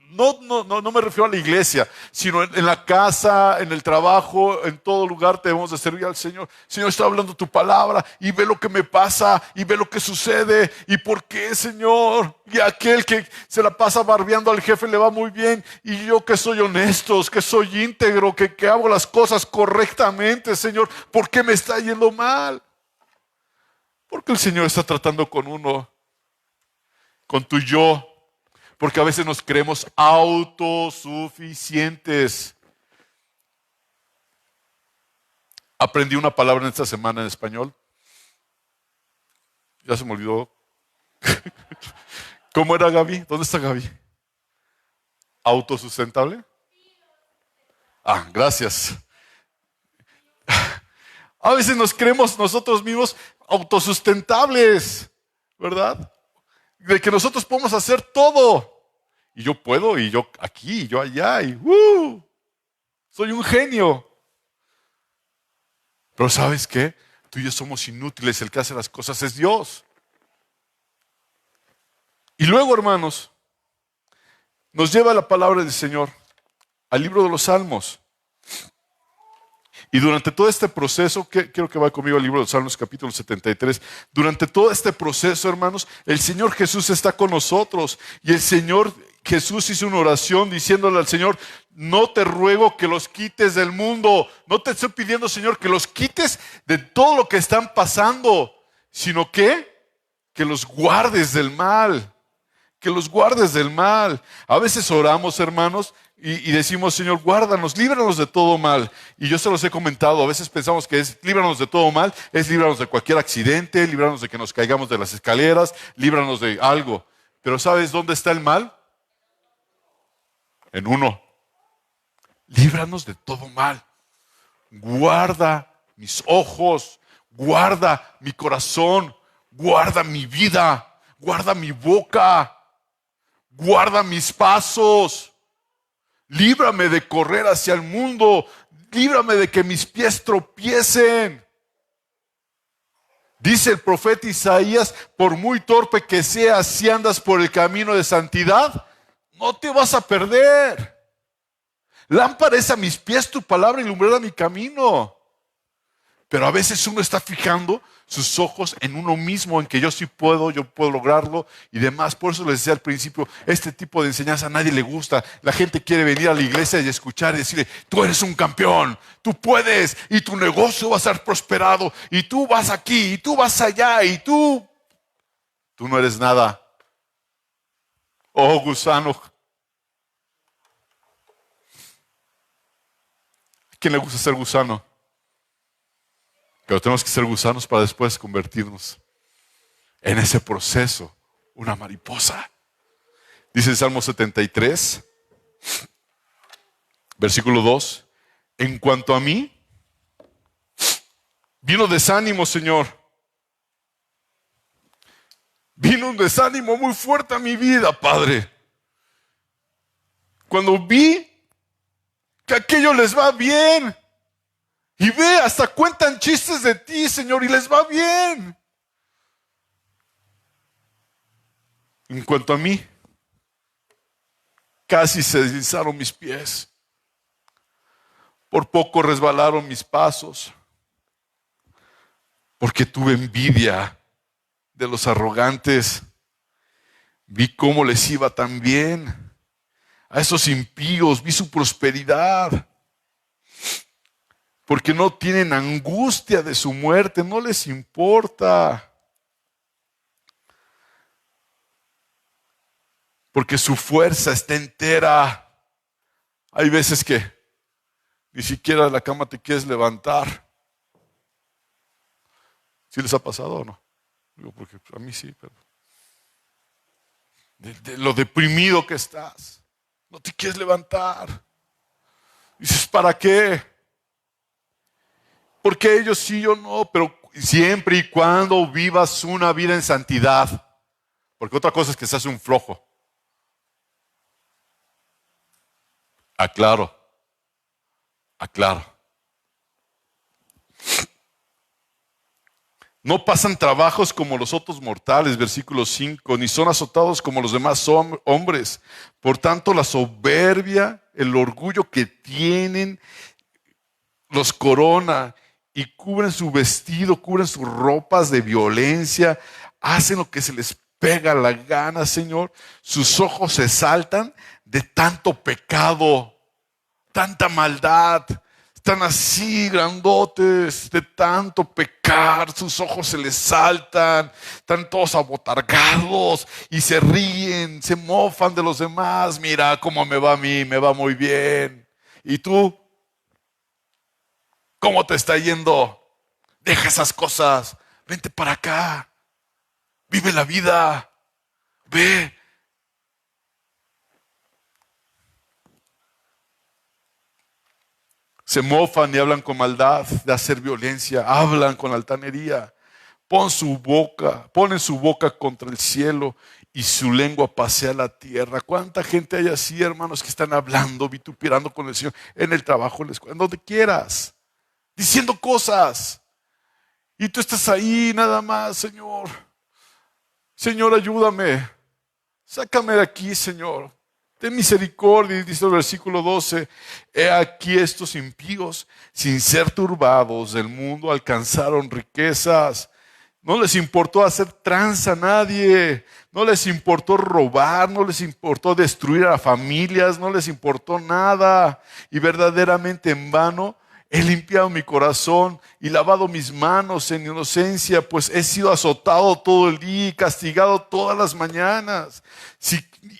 No me refiero a la iglesia, sino en la casa, en el trabajo, en todo lugar debemos de servir al Señor. Señor, está hablando tu palabra y ve lo que me pasa y ve lo que sucede y por qué, Señor. Y aquel que se la pasa barbeando al jefe le va muy bien y yo que soy honesto, que soy íntegro, que hago las cosas correctamente, Señor, ¿por qué me está yendo mal? Porque el Señor está tratando con uno, con tu yo. Porque a veces nos creemos autosuficientes. Aprendí una palabra en esta semana en español. Ya se me olvidó. ¿Cómo era, Gaby? ¿Dónde está Gaby? ¿Autosustentable? Gracias. A veces nos creemos nosotros mismos autosustentables, ¿verdad? De que nosotros podemos hacer todo. Y yo puedo, y yo aquí, y yo allá, y soy un genio. Pero ¿sabes qué? Tú y yo somos inútiles, el que hace las cosas es Dios. Y luego, hermanos, nos lleva la palabra del Señor al libro de los Salmos. Y durante todo este proceso, quiero que vaya conmigo al libro de los Salmos capítulo 73. Durante todo este proceso, hermanos, el Señor Jesús está con nosotros. Y el Señor Jesús hizo una oración diciéndole al Señor, no te ruego que los quites del mundo. No te estoy pidiendo, Señor, que los quites de todo lo que están pasando, sino que los guardes del mal. Que los guardes del mal. A veces oramos, hermanos, y decimos, Señor, guárdanos, líbranos de todo mal. Y yo se los he comentado, a veces pensamos que es líbranos de todo mal, es líbranos de cualquier accidente, líbranos de que nos caigamos de las escaleras, líbranos de algo. Pero ¿sabes dónde está el mal? En uno. Líbranos de todo mal. Guarda mis ojos, guarda mi corazón, guarda mi vida, guarda mi boca, guarda mis pasos. Líbrame de correr hacia el mundo, líbrame de que mis pies tropiecen. Dice el profeta Isaías, por muy torpe que seas, si andas por el camino de santidad, no te vas a perder. Lámpara es a mis pies tu palabra y lumbrera mi camino. Pero a veces uno está fijando sus ojos en uno mismo, en que yo puedo lograrlo y demás. Por eso les decía al principio, este tipo de enseñanza a nadie le gusta. La gente quiere venir a la iglesia y escuchar y decirle, tú eres un campeón, tú puedes y tu negocio va a ser prosperado y tú vas aquí y tú vas allá y tú no eres nada. Oh, gusano. ¿A quién le gusta ser gusano? Pero tenemos que ser gusanos para después convertirnos en ese proceso, una mariposa. Dice el Salmo 73, versículo 2, en cuanto a mí, vino desánimo, Señor. Vino un desánimo muy fuerte a mi vida, Padre. Cuando vi que aquello les va bien. Y ve, hasta cuentan chistes de ti, Señor, y les va bien. En cuanto a mí, casi se deslizaron mis pies. Por poco resbalaron mis pasos. Porque tuve envidia de los arrogantes. Vi cómo les iba tan bien. A esos impíos vi su prosperidad. Porque no tienen angustia de su muerte, no les importa. Porque su fuerza está entera. Hay veces que ni siquiera de la cama te quieres levantar. ¿Sí les ha pasado o no? Digo, porque a mí sí, pero de lo deprimido que estás, no te quieres levantar. Dices, ¿para qué? Porque ellos sí, yo no, pero siempre y cuando vivas una vida en santidad. Porque otra cosa es que seas un flojo. Aclaro. No pasan trabajos como los otros mortales, versículo 5, ni son azotados como los demás hombres. Por tanto, la soberbia, el orgullo que tienen, los corona y cubren su vestido, cubren sus ropas de violencia, hacen lo que se les pega la gana, Señor. Sus ojos se saltan de tanto pecado, tanta maldad. Están así grandotes de tanto pecar, sus ojos se les saltan, están todos abotargados y se ríen, se mofan de los demás. Mira cómo me va a mí, me va muy bien. ¿Y tú? ¿Cómo te está yendo? Deja esas cosas, vente para acá, vive la vida, ve. Se mofan y hablan con maldad de hacer violencia, hablan con altanería. Ponen su boca contra el cielo y su lengua pasea la tierra. ¿Cuánta gente hay así, hermanos, que están hablando, vituperando con el Señor en el trabajo, en la escuela, en donde quieras, diciendo cosas? Y tú estás ahí nada más, Señor. Señor, ayúdame. Sácame de aquí, Señor. Ten misericordia, dice el versículo 12. He aquí estos impíos, sin ser turbados del mundo, alcanzaron riquezas. No les importó hacer tranza a nadie. No les importó robar, no les importó destruir a familias, no les importó nada. Y verdaderamente en vano he limpiado mi corazón y lavado mis manos en inocencia, pues he sido azotado todo el día y castigado todas las mañanas.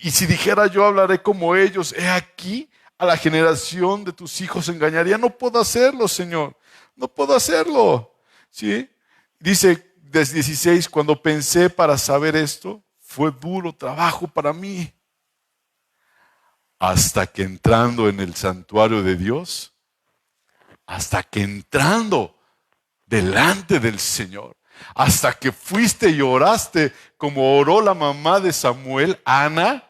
Y si dijera yo hablaré como ellos, he aquí, a la generación de tus hijos engañaría. No puedo hacerlo, Señor. No puedo hacerlo. ¿Sí? Dice desde 16, cuando pensé para saber esto, fue duro trabajo para mí. Hasta que entrando en el santuario de Dios, hasta que entrando delante del Señor, hasta que fuiste y oraste como oró la mamá de Samuel, Ana,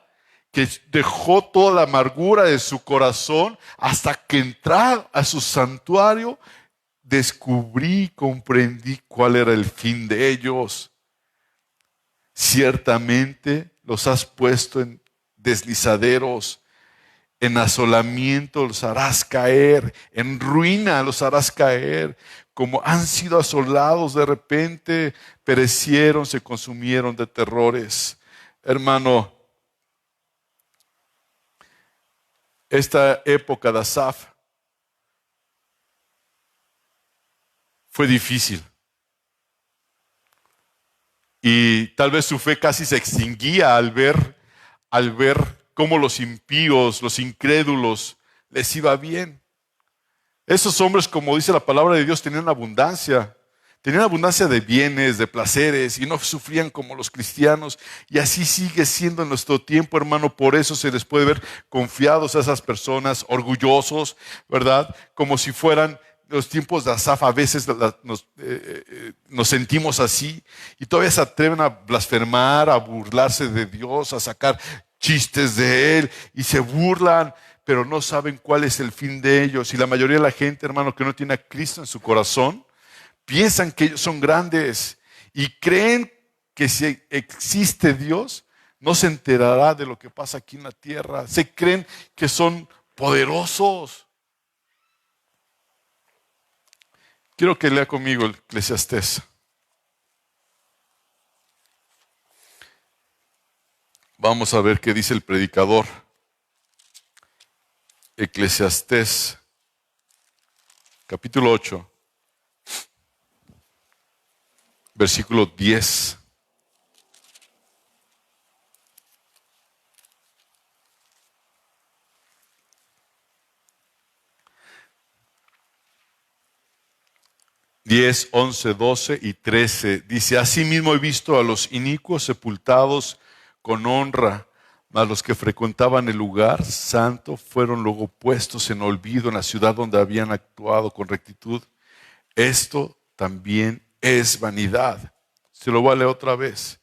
que dejó toda la amargura de su corazón, hasta que entré a su santuario, descubrí, comprendí cuál era el fin de ellos. Ciertamente los has puesto en deslizaderos, en asolamiento los harás caer, en ruina los harás caer. Como han sido asolados de repente, perecieron, se consumieron de terrores. Hermano, esta época de Asaf fue difícil. Y tal vez su fe casi se extinguía al ver cómo los impíos, los incrédulos, les iba bien. Esos hombres, como dice la palabra de Dios, tenían abundancia de bienes, de placeres, y no sufrían como los cristianos. Y así sigue siendo en nuestro tiempo, hermano. Por eso se les puede ver confiados a esas personas, orgullosos, ¿verdad? Como si fueran los tiempos de Asaf. A veces nos sentimos así, y todavía se atreven a blasfemar, a burlarse de Dios, a sacar chistes de Él, y se burlan, pero no saben cuál es el fin de ellos. Y la mayoría de la gente, hermano, que no tiene a Cristo en su corazón, piensan que ellos son grandes y creen que si existe Dios, no se enterará de lo que pasa aquí en la tierra. Se creen que son poderosos. Quiero que lea conmigo el Eclesiastés. Vamos a ver qué dice el predicador. Eclesiastés, capítulo 8, versículo 10. Diez, 11, 12 y 13. Dice: asimismo he visto a los inicuos sepultados con honra, mas los que frecuentaban el lugar santo fueron luego puestos en olvido en la ciudad donde habían actuado con rectitud. Esto también es vanidad. Se lo voy a leer otra vez.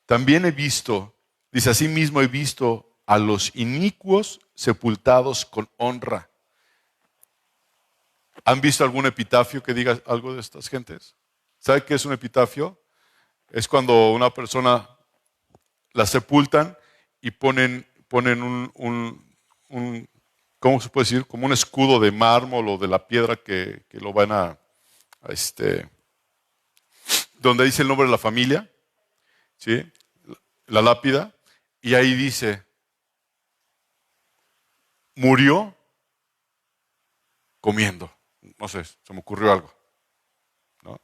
También he visto, dice: asimismo he visto a los inicuos sepultados con honra. ¿Han visto algún epitafio que diga algo de estas gentes? ¿Sabe qué es un epitafio? Es cuando una persona la sepultan y ponen ¿cómo se puede decir? Como un escudo de mármol o de la piedra que lo van a donde dice el nombre de la familia, ¿sí? La lápida, y ahí dice: murió comiendo. No sé, se me ocurrió algo, ¿no?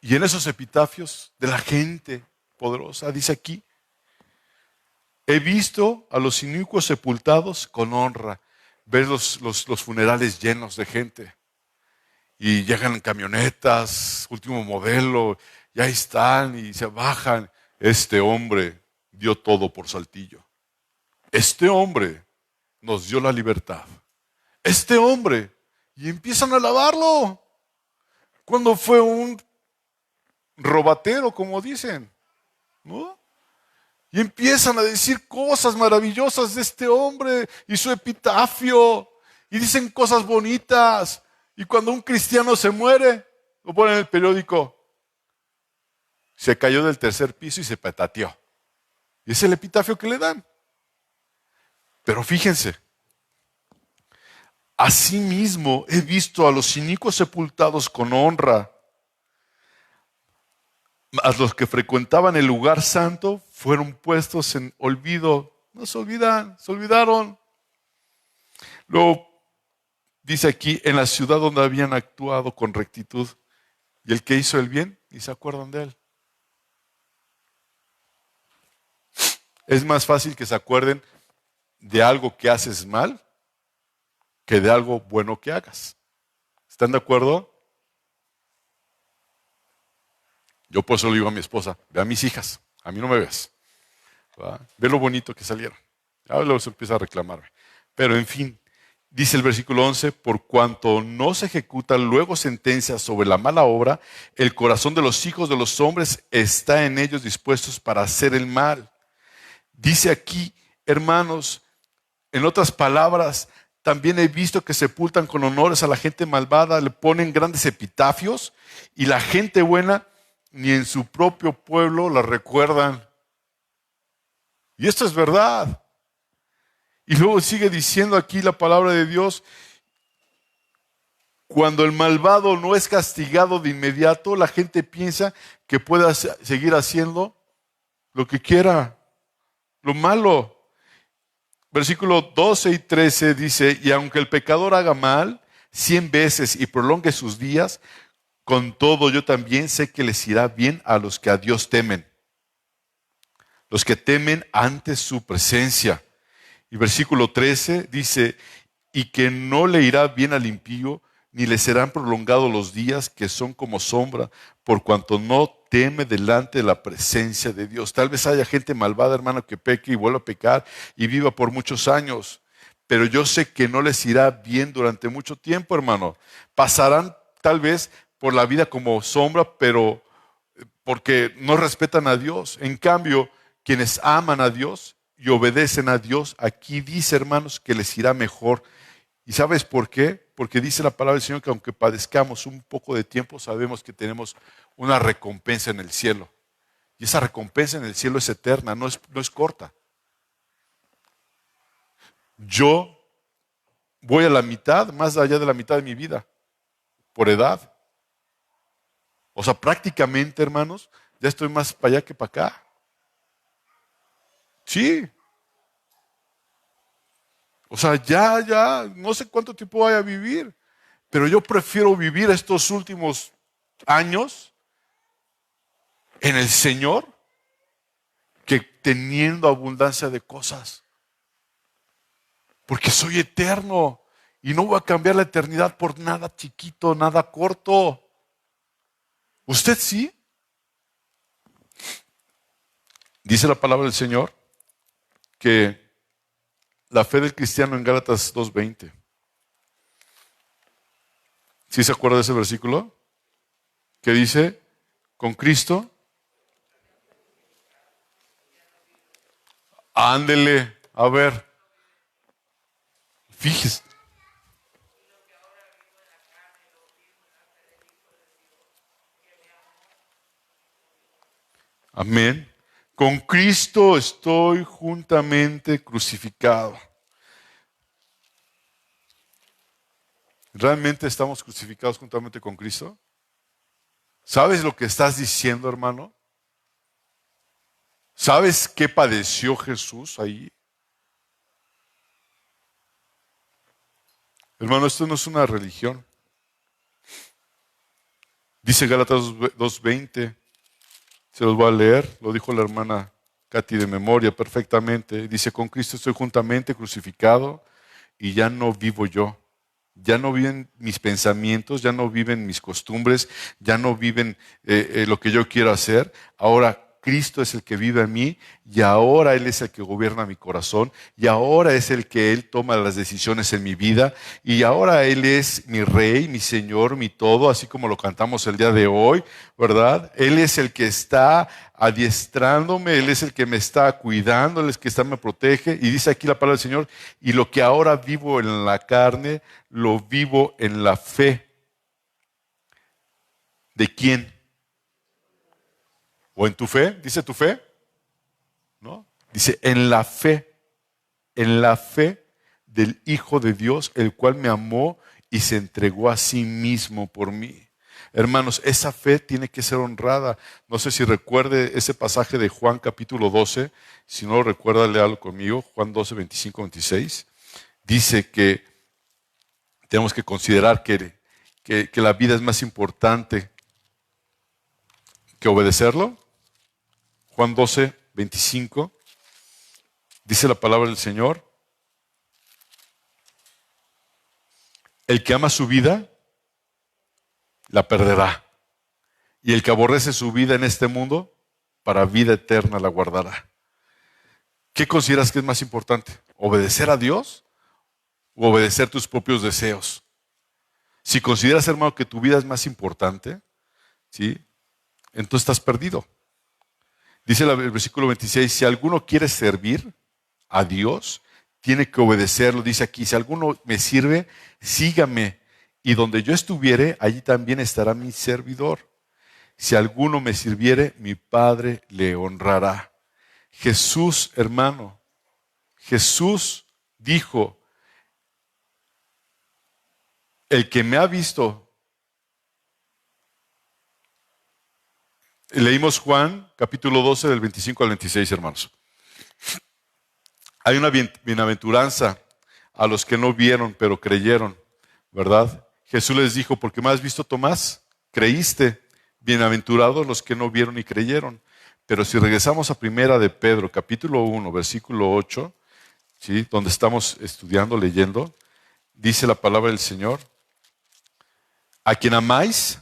Y en esos epitafios de la gente poderosa, dice aquí: he visto a los inicuos sepultados con honra. Ves los funerales llenos de gente. Y llegan en camionetas, último modelo, y ahí están y se bajan. Este hombre dio todo por Saltillo. Este hombre nos dio la libertad. Este hombre. Y empiezan a alabarlo. Cuando fue un robatero, como dicen, ¿no? Y empiezan a decir cosas maravillosas de este hombre y su epitafio. Y dicen cosas bonitas. Y cuando un cristiano se muere, lo ponen en el periódico: se cayó del tercer piso y se petateó. Y es el epitafio que le dan. Pero fíjense: asimismo he visto a los inicuos sepultados con honra, a los que frecuentaban el lugar santo fueron puestos en olvido. No se olvidan, se olvidaron. Luego dice aquí: en la ciudad donde habían actuado con rectitud. Y el que hizo el bien, ni se acuerdan de él. Es más fácil que se acuerden de algo que haces mal que de algo bueno que hagas. ¿Están de acuerdo? Yo por eso le digo a mi esposa, ve a mis hijas, a mí no me ves. ¿Va? Ve lo bonito que salieron. Ahora luego se empieza a reclamarme. Pero en fin, dice el versículo 11, por cuanto no se ejecuta luego sentencia sobre la mala obra, el corazón de los hijos de los hombres está en ellos dispuestos para hacer el mal. Dice aquí, hermanos, en otras palabras, también he visto que sepultan con honores a la gente malvada, le ponen grandes epitafios y la gente buena ni en su propio pueblo la recuerdan. Y esto es verdad. Y luego sigue diciendo aquí la palabra de Dios, cuando el malvado no es castigado de inmediato, la gente piensa que puede seguir haciendo lo que quiera, lo malo. Versículos 12 y 13 dice, y aunque el pecador haga mal 100 veces y prolongue sus días, con todo yo también sé que les irá bien a los que a Dios temen, los que temen ante su presencia. Y versículo 13 dice, y que no le irá bien al impío, ni le serán prolongados los días que son como sombra, por cuanto no teme delante de la presencia de Dios. Tal vez haya gente malvada, hermano, que peque y vuelva a pecar y viva por muchos años, pero yo sé que no les irá bien durante mucho tiempo, hermano. Pasarán tal vez por la vida como sombra, pero porque no respetan a Dios. En cambio, quienes aman a Dios y obedecen a Dios, aquí dice, hermanos, que les irá mejor. ¿Y sabes por qué? Porque dice la palabra del Señor que aunque padezcamos un poco de tiempo, sabemos que tenemos una recompensa en el cielo. Y esa recompensa en el cielo es eterna, no es corta. Yo voy a la mitad, más allá de la mitad de mi vida, por edad. O sea, prácticamente, hermanos, ya estoy más para allá que para acá. Sí. O sea, ya, no sé cuánto tiempo voy a vivir, pero yo prefiero vivir estos últimos años en el Señor que teniendo abundancia de cosas. Porque soy eterno y no voy a cambiar la eternidad por nada chiquito, nada corto. ¿Usted sí? Dice la palabra del Señor que la fe del cristiano en Gálatas 2:20. ¿Sí se acuerda de ese versículo? Que dice, con Cristo, ándele, a ver, fíjese. Amén. Con Cristo estoy juntamente crucificado. ¿Realmente estamos crucificados juntamente con Cristo? ¿Sabes lo que estás diciendo, hermano? ¿Sabes qué padeció Jesús ahí? Hermano, esto no es una religión. Dice Gálatas 2:20. Se los voy a leer. Lo dijo la hermana Katy de memoria perfectamente. Dice, con Cristo estoy juntamente crucificado y ya no vivo yo. Ya no viven mis pensamientos, ya no viven mis costumbres, ya no viven lo que yo quiero hacer. Ahora Cristo es el que vive en mí y ahora Él es el que gobierna mi corazón y ahora es el que Él toma las decisiones en mi vida y ahora Él es mi Rey, mi Señor, mi todo, así como lo cantamos el día de hoy, ¿verdad? Él es el que está adiestrándome, Él es el que me está cuidando, Él es el que me protege y dice aquí la palabra del Señor, y lo que ahora vivo en la carne, lo vivo en la fe. ¿De quién? ¿O en tu fe? ¿Dice tu fe? ¿No? Dice en la fe del Hijo de Dios, el cual me amó y se entregó a sí mismo por mí. Hermanos, esa fe tiene que ser honrada. No sé si recuerde ese pasaje de Juan capítulo 12. Si no lo recuerda, léalo conmigo. Juan 12, 25, 26. Dice que tenemos que considerar que la vida es más importante que obedecerlo. Juan 12, 25. Dice la palabra del Señor. El que ama su vida, la perderá. Y el que aborrece su vida en este mundo, para vida eterna la guardará. ¿Qué consideras que es más importante? ¿Obedecer a Dios o obedecer tus propios deseos? Si consideras, hermano, que tu vida es más importante, ¿sí?, entonces estás perdido. Dice el versículo 26, si alguno quiere servir a Dios, tiene que obedecerlo. Dice aquí, si alguno me sirve, sígame. Y donde yo estuviere, allí también estará mi servidor. Si alguno me sirviere, mi Padre le honrará. Jesús, hermano, Jesús dijo, el que me ha visto. Leímos Juan, capítulo 12, del 25 al 26, hermanos. Hay una bienaventuranza a los que no vieron, pero creyeron, ¿verdad? Jesús les dijo, porque me has visto, Tomás, creíste. Bienaventurados los que no vieron y creyeron. Pero si regresamos a primera de Pedro, capítulo 1, versículo 8, ¿sí?, donde estamos estudiando, leyendo, dice la palabra del Señor, a quien amáis,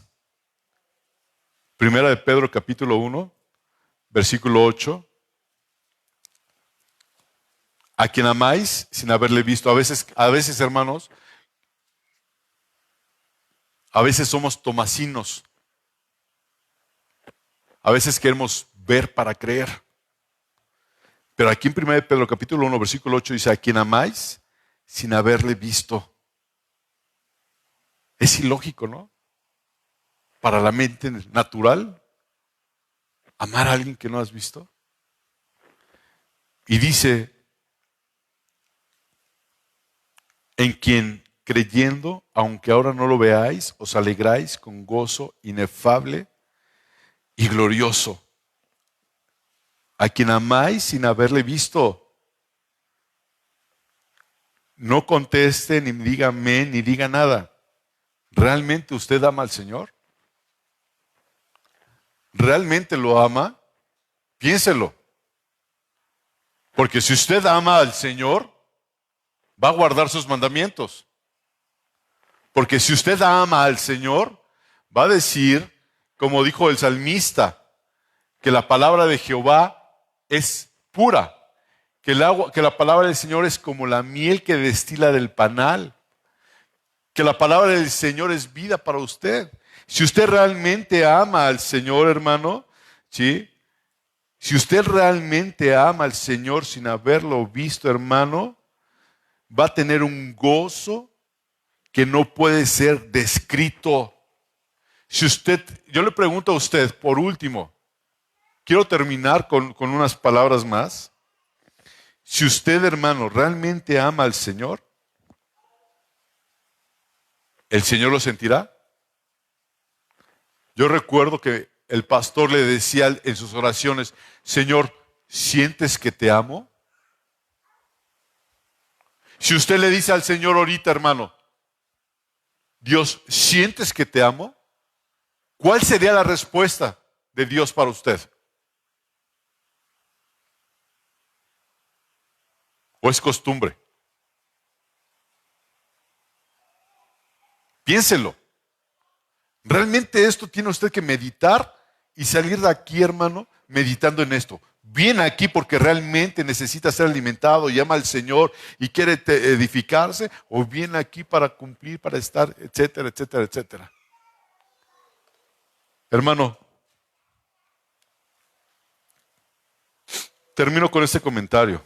primera de Pedro, capítulo 1, versículo 8, a quien amáis sin haberle visto. A veces, hermanos, a veces somos tomasinos. A veces queremos ver para creer. Pero aquí en 1 Pedro capítulo 1, versículo 8 dice, a quien amáis sin haberle visto. Es ilógico, ¿no? Para la mente natural, amar a alguien que no has visto. Y dice, en quien creyendo, aunque ahora no lo veáis, os alegráis con gozo inefable y glorioso. A quien amáis sin haberle visto. No conteste, ni diga amén, ni diga nada. ¿Realmente usted ama al Señor? ¿Realmente lo ama? Piénselo. Porque si usted ama al Señor, va a guardar sus mandamientos. Porque si usted ama al Señor, va a decir, como dijo el salmista, que la palabra de Jehová es pura, que la palabra del Señor es como la miel que destila del panal, que la palabra del Señor es vida para usted. Si usted realmente ama al Señor, hermano, ¿sí?, si usted realmente ama al Señor sin haberlo visto, hermano, va a tener un gozo que no puede ser descrito. Yo le pregunto a usted, por último, quiero terminar con unas palabras más. Si usted, hermano, realmente ama al Señor, ¿el Señor lo sentirá? Yo recuerdo que el pastor le decía en sus oraciones, Señor, ¿sientes que te amo? Si usted le dice al Señor ahorita, hermano, Dios, ¿sientes que te amo? ¿Cuál sería la respuesta de Dios para usted? ¿O es costumbre? Piénselo. Realmente esto tiene usted que meditar y salir de aquí, hermano, meditando en esto. Viene aquí porque realmente necesita ser alimentado y ama al Señor y quiere edificarse, o viene aquí para cumplir, para estar, etcétera, etcétera, etcétera. Hermano, termino con este comentario.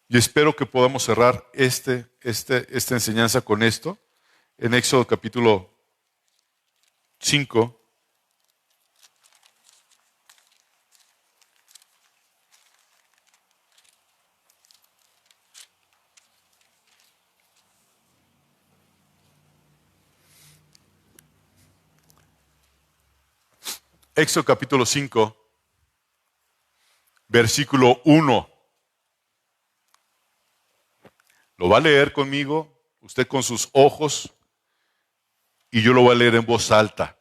Y espero que podamos cerrar esta enseñanza con esto. En Éxodo capítulo 5. Éxodo capítulo 5, versículo 1. Lo va a leer conmigo, usted con sus ojos, y yo lo voy a leer en voz alta.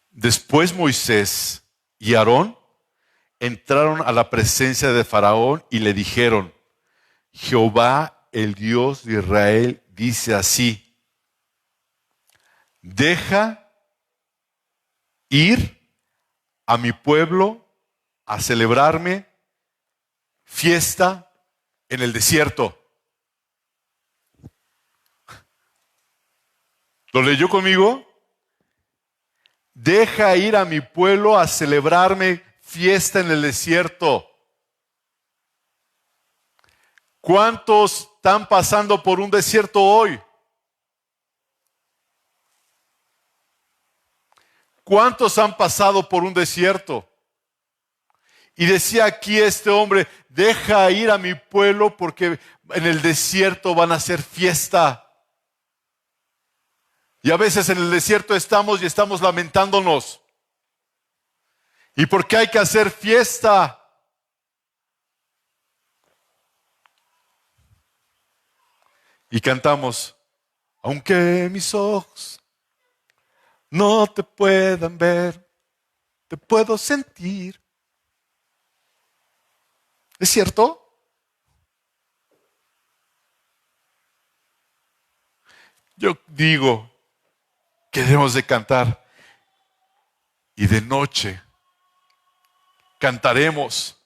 Después Moisés y Aarón entraron a la presencia de Faraón y le dijeron, Jehová el Dios de Israel, dice así: deja ir a mi pueblo a celebrarme fiesta en el desierto. ¿Lo leyó conmigo? Deja ir a mi pueblo a celebrarme fiesta en el desierto. ¿Cuántos están pasando por un desierto hoy? ¿Cuántos han pasado por un desierto? Y decía aquí este hombre: deja ir a mi pueblo porque en el desierto van a hacer fiesta. Y a veces en el desierto estamos y estamos lamentándonos. ¿Y por qué hay que hacer fiesta? Y cantamos: aunque mis ojos no te puedan ver, te puedo sentir. ¿Es cierto? Yo digo que debemos de cantar, y de noche cantaremos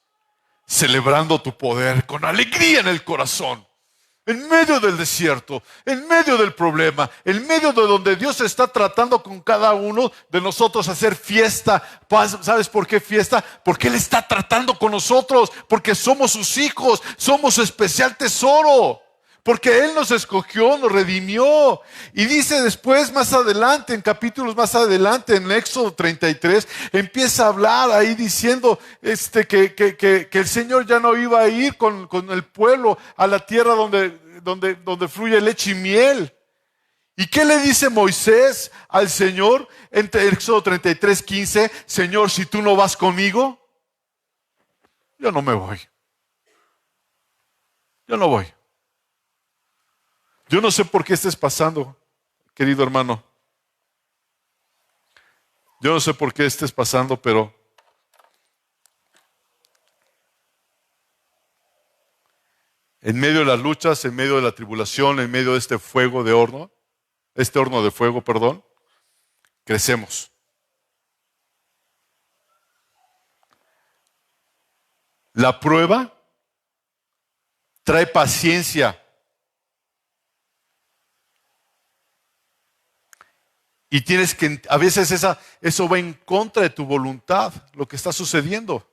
celebrando tu poder con alegría en el corazón, en medio del desierto, en medio del problema, en medio de donde Dios está tratando con cada uno de nosotros hacer fiesta. ¿Sabes por qué fiesta? Porque Él está tratando con nosotros, porque somos sus hijos, somos su especial tesoro. Porque Él nos escogió, nos redimió. Y dice después, más adelante, en capítulos más adelante, en Éxodo 33, empieza a hablar ahí diciendo que el Señor ya no iba a ir con el pueblo a la tierra donde fluye leche y miel. ¿Y qué le dice Moisés al Señor en Éxodo 33, 15? Señor, si tú no vas conmigo, yo no me voy. Yo no voy. Yo no sé por qué estés pasando, querido hermano. Yo no sé por qué estés pasando, pero en medio de las luchas, en medio de la tribulación, en medio de este horno de fuego, crecemos. La prueba trae paciencia. Y tienes que, a veces eso va en contra de tu voluntad, lo que está sucediendo.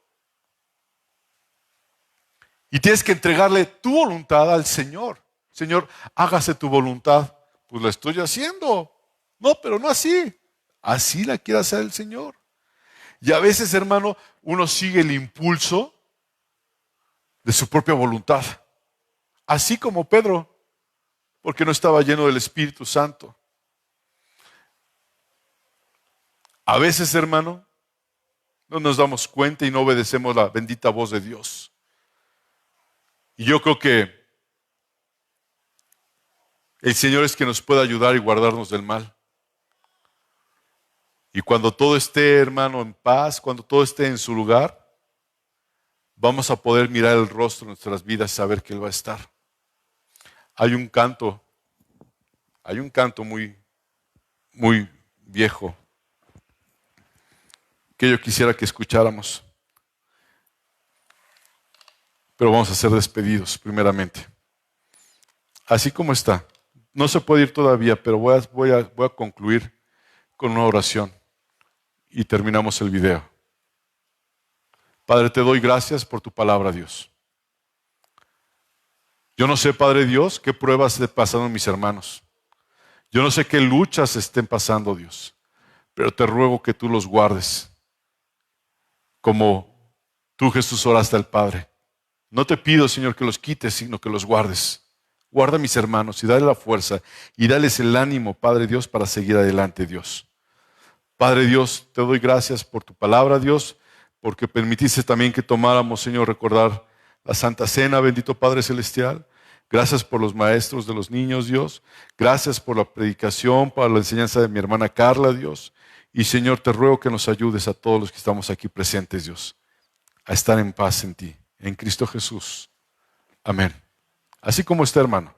Y tienes que entregarle tu voluntad al Señor. Señor, hágase tu voluntad. Pues la estoy haciendo. No, pero no así. Así la quiere hacer el Señor. Y a veces, hermano, uno sigue el impulso de su propia voluntad. Así como Pedro, porque no estaba lleno del Espíritu Santo. A veces, hermano, no nos damos cuenta y no obedecemos la bendita voz de Dios. Y yo creo que el Señor es quien nos puede ayudar y guardarnos del mal. Y cuando todo esté, hermano, en paz, cuando todo esté en su lugar, vamos a poder mirar el rostro de nuestras vidas y saber que Él va a estar. Hay un canto muy, muy viejo que yo quisiera que escucháramos. Pero vamos a ser despedidos primeramente. Así como está. No se puede ir todavía, pero voy a concluir con una oración y terminamos el video. Padre, te doy gracias por tu palabra, Dios. Yo no sé, Padre Dios, qué pruebas estén pasando mis hermanos. Yo no sé qué luchas estén pasando, Dios. Pero te ruego que tú los guardes. Como tú, Jesús, oraste al Padre. No te pido, Señor, que los quites, sino que los guardes. Guarda a mis hermanos y dale la fuerza y dales el ánimo, Padre Dios, para seguir adelante, Dios. Padre Dios, te doy gracias por tu palabra, Dios, porque permitiste también que tomáramos, Señor, recordar la Santa Cena, bendito Padre Celestial. Gracias por los maestros de los niños, Dios. Gracias por la predicación, por la enseñanza de mi hermana Carla, Dios. Y, Señor, te ruego que nos ayudes a todos los que estamos aquí presentes, Dios, a estar en paz en ti, en Cristo Jesús. Amén. así como está, hermano.